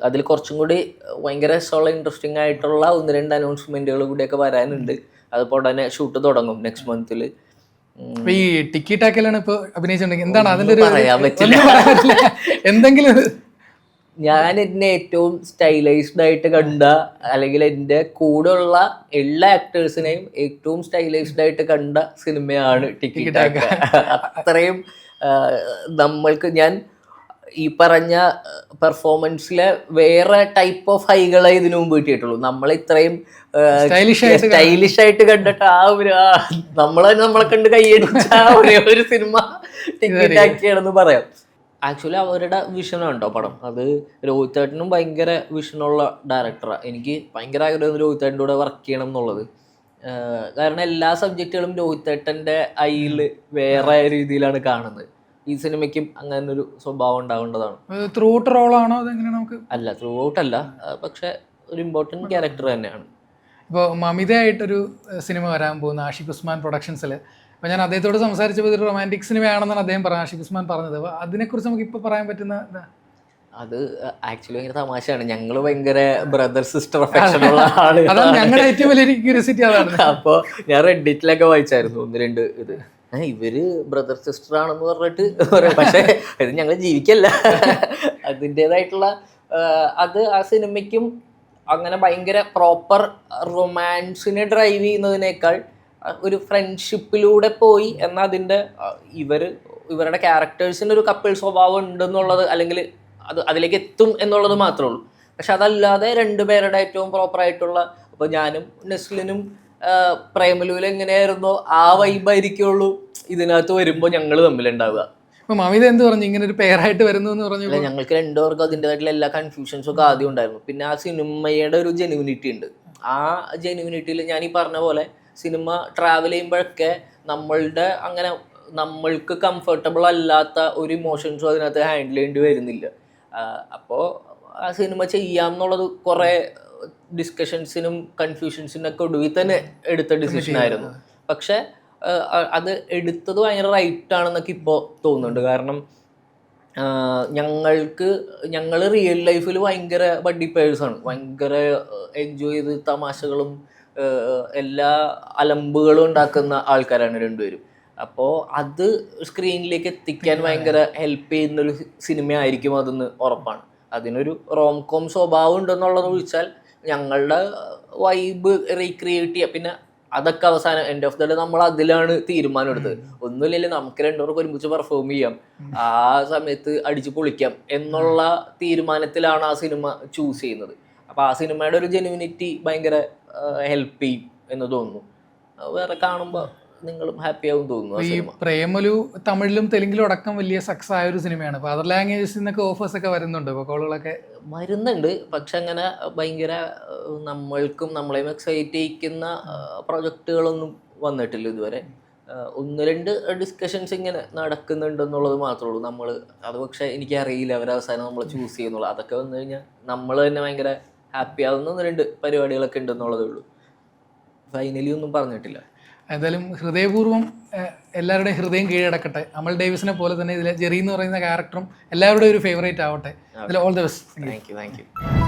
അതിൽ കുറച്ചും കൂടി ഭയങ്കര ഇൻട്രസ്റ്റിംഗ് ആയിട്ടുള്ള 1-2 അനൗൺസ്മെന്റുകൾ കൂടിയൊക്കെ വരാനുണ്ട്. അതിപ്പോൾ ഉടനെ ഷൂട്ട് തുടങ്ങും നെക്സ്റ്റ് മന്തിൽ. ഈ ടിക്കി ടാക്കിലാണ് ഇപ്പൊ അഭിനയിച്ചിട്ടുണ്ടെങ്കിൽ എന്താണ് അതിന്റെ പറയാൻ പറ്റില്ല. എന്തെങ്കിലും ഞാൻ എന്നെ ഏറ്റവും സ്റ്റൈലൈസ്ഡ് ആയിട്ട് കണ്ട, അല്ലെങ്കിൽ എൻ്റെ കൂടെയുള്ള എല്ലാ ആക്ടേഴ്സിനെയും ഏറ്റവും സ്റ്റൈലൈസ്ഡ് ആയിട്ട് കണ്ട സിനിമയാണ് ടിക്കി ടാക്ക്. അത്രയും നമ്മൾക്ക്, ഞാൻ ഈ പറഞ്ഞ പെർഫോമൻസിലെ വേറെ ടൈപ്പ് ഓഫ് ഹൈകളെ ഇതിനു മുമ്പ് കിട്ടിയിട്ടുള്ളൂ. നമ്മളിത്രയും സ്റ്റൈലിഷ് ആയിട്ട് കണ്ടിട്ട് നമ്മളെ കണ്ട് കൈയടിച്ച ഒരു സിനിമ ടിക്കി ടാക്കിയാണെന്ന് പറയാം. ആക്ച്വലി അവരുടെ വിഷനാണ് കേട്ടോ പടം. അത് രോഹിത് ഏട്ടനും ഭയങ്കര വിഷനുള്ള ഡയറക്ടറാണ്. എനിക്ക് ഭയങ്കര ആഗ്രഹം രോഹിത് ഏട്ടൻ്റെ കൂടെ വർക്ക് ചെയ്യണം എന്നുള്ളത്. കാരണം എല്ലാ സബ്ജക്റ്റുകളും രോഹിത് ഏട്ടൻ്റെ കയ്യിൽ വേറെ രീതിയിലാണ് കാണുന്നത്. ഈ സിനിമയ്ക്കും അങ്ങനെ ഒരു സ്വഭാവം ഉണ്ടാവേണ്ടതാണ്. ത്രൂ ഔട്ട് റോളാണോ അതെങ്ങനെയാണ്? നമുക്ക് അല്ല, ത്രൂ ഔട്ട് അല്ല, പക്ഷെ ഒരു ഇമ്പോർട്ടൻറ്റ് ക്യാരക്ടർ തന്നെയാണ്. ഇപ്പോൾ മമിതയായിട്ടൊരു സിനിമ വരാൻ പോകുന്ന ആഷിഖ് ഉസ്മാൻ പ്രൊഡക്ഷൻസിൽ, അപ്പോൾ ഞാൻ അദ്ദേഹത്തോട് സംസാരിച്ചപ്പോൾ ഇതൊരു റൊമാൻറ്റിക് സിനിമയാണെന്നാണ് അദ്ദേഹം പറഞ്ഞത്, ആഷിഖ് ഉസ്മാൻ പറഞ്ഞത്. അപ്പോൾ അതിനെക്കുറിച്ച് നമുക്ക് ഇപ്പോൾ പറയാൻ പറ്റുന്ന അത് ആക്ച്വലി ഭയങ്കര തമാശയാണ്. ഞങ്ങൾ ഭയങ്കര ബ്രദർ സിസ്റ്റർ അഫെക്ഷനുള്ള ആളുകളാണ്. ഞങ്ങളുടെ ഏറ്റവും വലിയ ക്യൂരിയോസിറ്റി അതാണ്. അപ്പോൾ ഞാൻ റെഡിറ്റിലൊക്കെ വായിച്ചായിരുന്നു 1-2 ഇത്, ഇവര് ബ്രദർ സിസ്റ്റർ ആണെന്ന് പറഞ്ഞിട്ട്. പക്ഷേ ഇത് ഞങ്ങൾ ജീവിക്കല്ല. അതിൻ്റെതായിട്ടുള്ള അത് ആ സിനിമയ്ക്കും അങ്ങനെ ഭയങ്കര പ്രോപ്പർ റൊമാൻസിനെ ഡ്രൈവ് ചെയ്യുന്നതിനേക്കാൾ ഒരു ഫ്രണ്ട്ഷിപ്പിലൂടെ പോയി, എന്നാൽ അതിൻ്റെ ഇവരുടെ ക്യാരക്ടേഴ്സിന് ഒരു കപ്പിൾ സ്വഭാവം ഉണ്ടെന്നുള്ളത്, അല്ലെങ്കിൽ അതിലേക്ക് എത്തും എന്നുള്ളത് മാത്രമേ ഉള്ളൂ. പക്ഷെ അതല്ലാതെ രണ്ടുപേരുടെ ഏറ്റവും പ്രോപ്പറായിട്ടുള്ള, ഇപ്പോൾ ഞാനും നെസ്ലിനും പ്രേമലൂല് എങ്ങനെയായിരുന്നോ ആ വൈബായിരിക്കുള്ളൂ ഇതിനകത്ത് വരുമ്പോൾ ഞങ്ങൾ തമ്മിലുണ്ടാവുക. ഇപ്പൊ മമിത എന്ത് പറഞ്ഞു ഇങ്ങനെ ഒരു പെയറായിട്ട് വരുന്നു എന്ന് പറഞ്ഞു? അല്ല, ഞങ്ങൾക്ക് രണ്ടുപേർക്കും അതിൻ്റെതായിട്ടുള്ള എല്ലാ കൺഫ്യൂഷൻസും ഒക്കെ ആദ്യം ഉണ്ടായിരുന്നു. പിന്നെ ആ സിനിമയുടെ ഒരു ജെനുവിനിറ്റി ഉണ്ട്. ആ ജെനുവിനിറ്റിയിൽ ഞാൻ ഈ പറഞ്ഞ പോലെ സിനിമ ട്രാവൽ ചെയ്യുമ്പോഴൊക്കെ നമ്മളുടെ അങ്ങനെ നമ്മൾക്ക് കംഫർട്ടബിൾ അല്ലാത്ത ഒരു ഇമോഷൻസും അതിനകത്ത് ഹാൻഡിൽ ചെയ്യേണ്ടി വരുന്നില്ല. അപ്പോൾ ആ സിനിമ ചെയ്യാം എന്നുള്ളത് കുറേ ഡിസ്കഷൻസിനും കൺഫ്യൂഷൻസിനും ഒക്കെ ഒടുവിൽ തന്നെ എടുത്ത ഡിസിഷൻ ആയിരുന്നു. പക്ഷെ അത് എടുത്തത് ഭയങ്കര റൈറ്റ് ആണെന്നൊക്കെ ഇപ്പോൾ തോന്നുന്നുണ്ട്. കാരണം ഞങ്ങൾ റിയൽ ലൈഫിൽ ഭയങ്കര ബഡ്ഡി പേഴ്സാണ്, ഭയങ്കര എൻജോയ് ചെയ്ത് തമാശകളും എല്ലാ അലമ്പുകളും ഉണ്ടാക്കുന്ന ആൾക്കാരാണ് രണ്ടുപേരും. അപ്പോൾ അത് സ്ക്രീനിലേക്ക് എത്തിക്കാൻ ഭയങ്കര ഹെൽപ്പ് ചെയ്യുന്നൊരു സിനിമയായിരിക്കും അതെന്ന് ഉറപ്പാണ്. അതിനൊരു റോം കോം സ്വഭാവം ഉണ്ടെന്നുള്ളത് വിളിച്ചാൽ ഞങ്ങളുടെ വൈബ് റീക്രിയേറ്റ് ചെയ്യുക. പിന്നെ അതൊക്കെ അവസാനം എൻഡ് ഓഫ് ദ ഡേ നമ്മൾ അതിലാണ് തീരുമാനം എടുത്തത്. ഒന്നുമില്ലെങ്കിൽ നമുക്ക് രണ്ടുപേർക്ക് ഒരുമിച്ച് പെർഫോം ചെയ്യാം, ആ സമയത്ത് അടിച്ചു പൊളിക്കാം എന്നുള്ള തീരുമാനത്തിലാണ് ആ സിനിമ ചൂസ് ചെയ്യുന്നത്. അപ്പോൾ ആ സിനിമയുടെ ഒരു ജെനുവിനിറ്റി ഭയങ്കര ഹെൽപ്പ് ചെയ്യും എന്ന് തോന്നുന്നു. വേറെ കാണുമ്പോൾ നിങ്ങളും ഹാപ്പി ആവും തോന്നുന്നു. ഈ പ്രേമലു തമിഴിലും തെലുങ്കിലും അടക്കം വലിയ സക്സസ് ആയ ഒരു സിനിമയാണ്. അപ്പോൾ അതർ ലാംഗ്വേജസിൽ നിന്നൊക്കെ ഓഫേഴ്സ് ഒക്കെ വരുന്നുണ്ട്, ഇപ്പോൾ കോളുകളൊക്കെ വരുന്നുണ്ട്. പക്ഷെ അങ്ങനെ ഭയങ്കര നമ്മൾക്കും നമ്മളെയും എക്സൈറ്റ് ചെയ്യിക്കുന്ന പ്രൊജക്റ്റുകളൊന്നും വന്നിട്ടില്ല ഇതുവരെ. 1-2 ഡിസ്കഷൻസ് ഇങ്ങനെ നടക്കുന്നുണ്ടെന്നുള്ളത് മാത്രമേ ഉള്ളൂ. നമ്മൾ അത് പക്ഷേ എനിക്കറിയില്ല അവരവസാനം നമ്മൾ ചൂസ് ചെയ്യുന്നുള്ളൂ. അതൊക്കെ വന്നു കഴിഞ്ഞാൽ നമ്മൾ തന്നെ ഭയങ്കര ഹാപ്പി ആവുന്ന 1-2 പരിപാടികളൊക്കെ ഉണ്ടെന്നുള്ളതേ ഉള്ളൂ. ഫൈനലി ഒന്നും പറഞ്ഞിട്ടില്ല. എന്തായാലും ഹൃദയപൂർവ്വം എല്ലാവരുടെയും ഹൃദയം കീഴടക്കട്ടെ. അമൽ ഡേവിസിനെ പോലെ തന്നെ ഇതിലെ ജെറി എന്ന് പറയുന്ന ക്യാരക്ടറും എല്ലാവരുടെയും ഒരു ഫേവറേറ്റ് ആവട്ടെ. ഇതിൽ all the best. Thank you.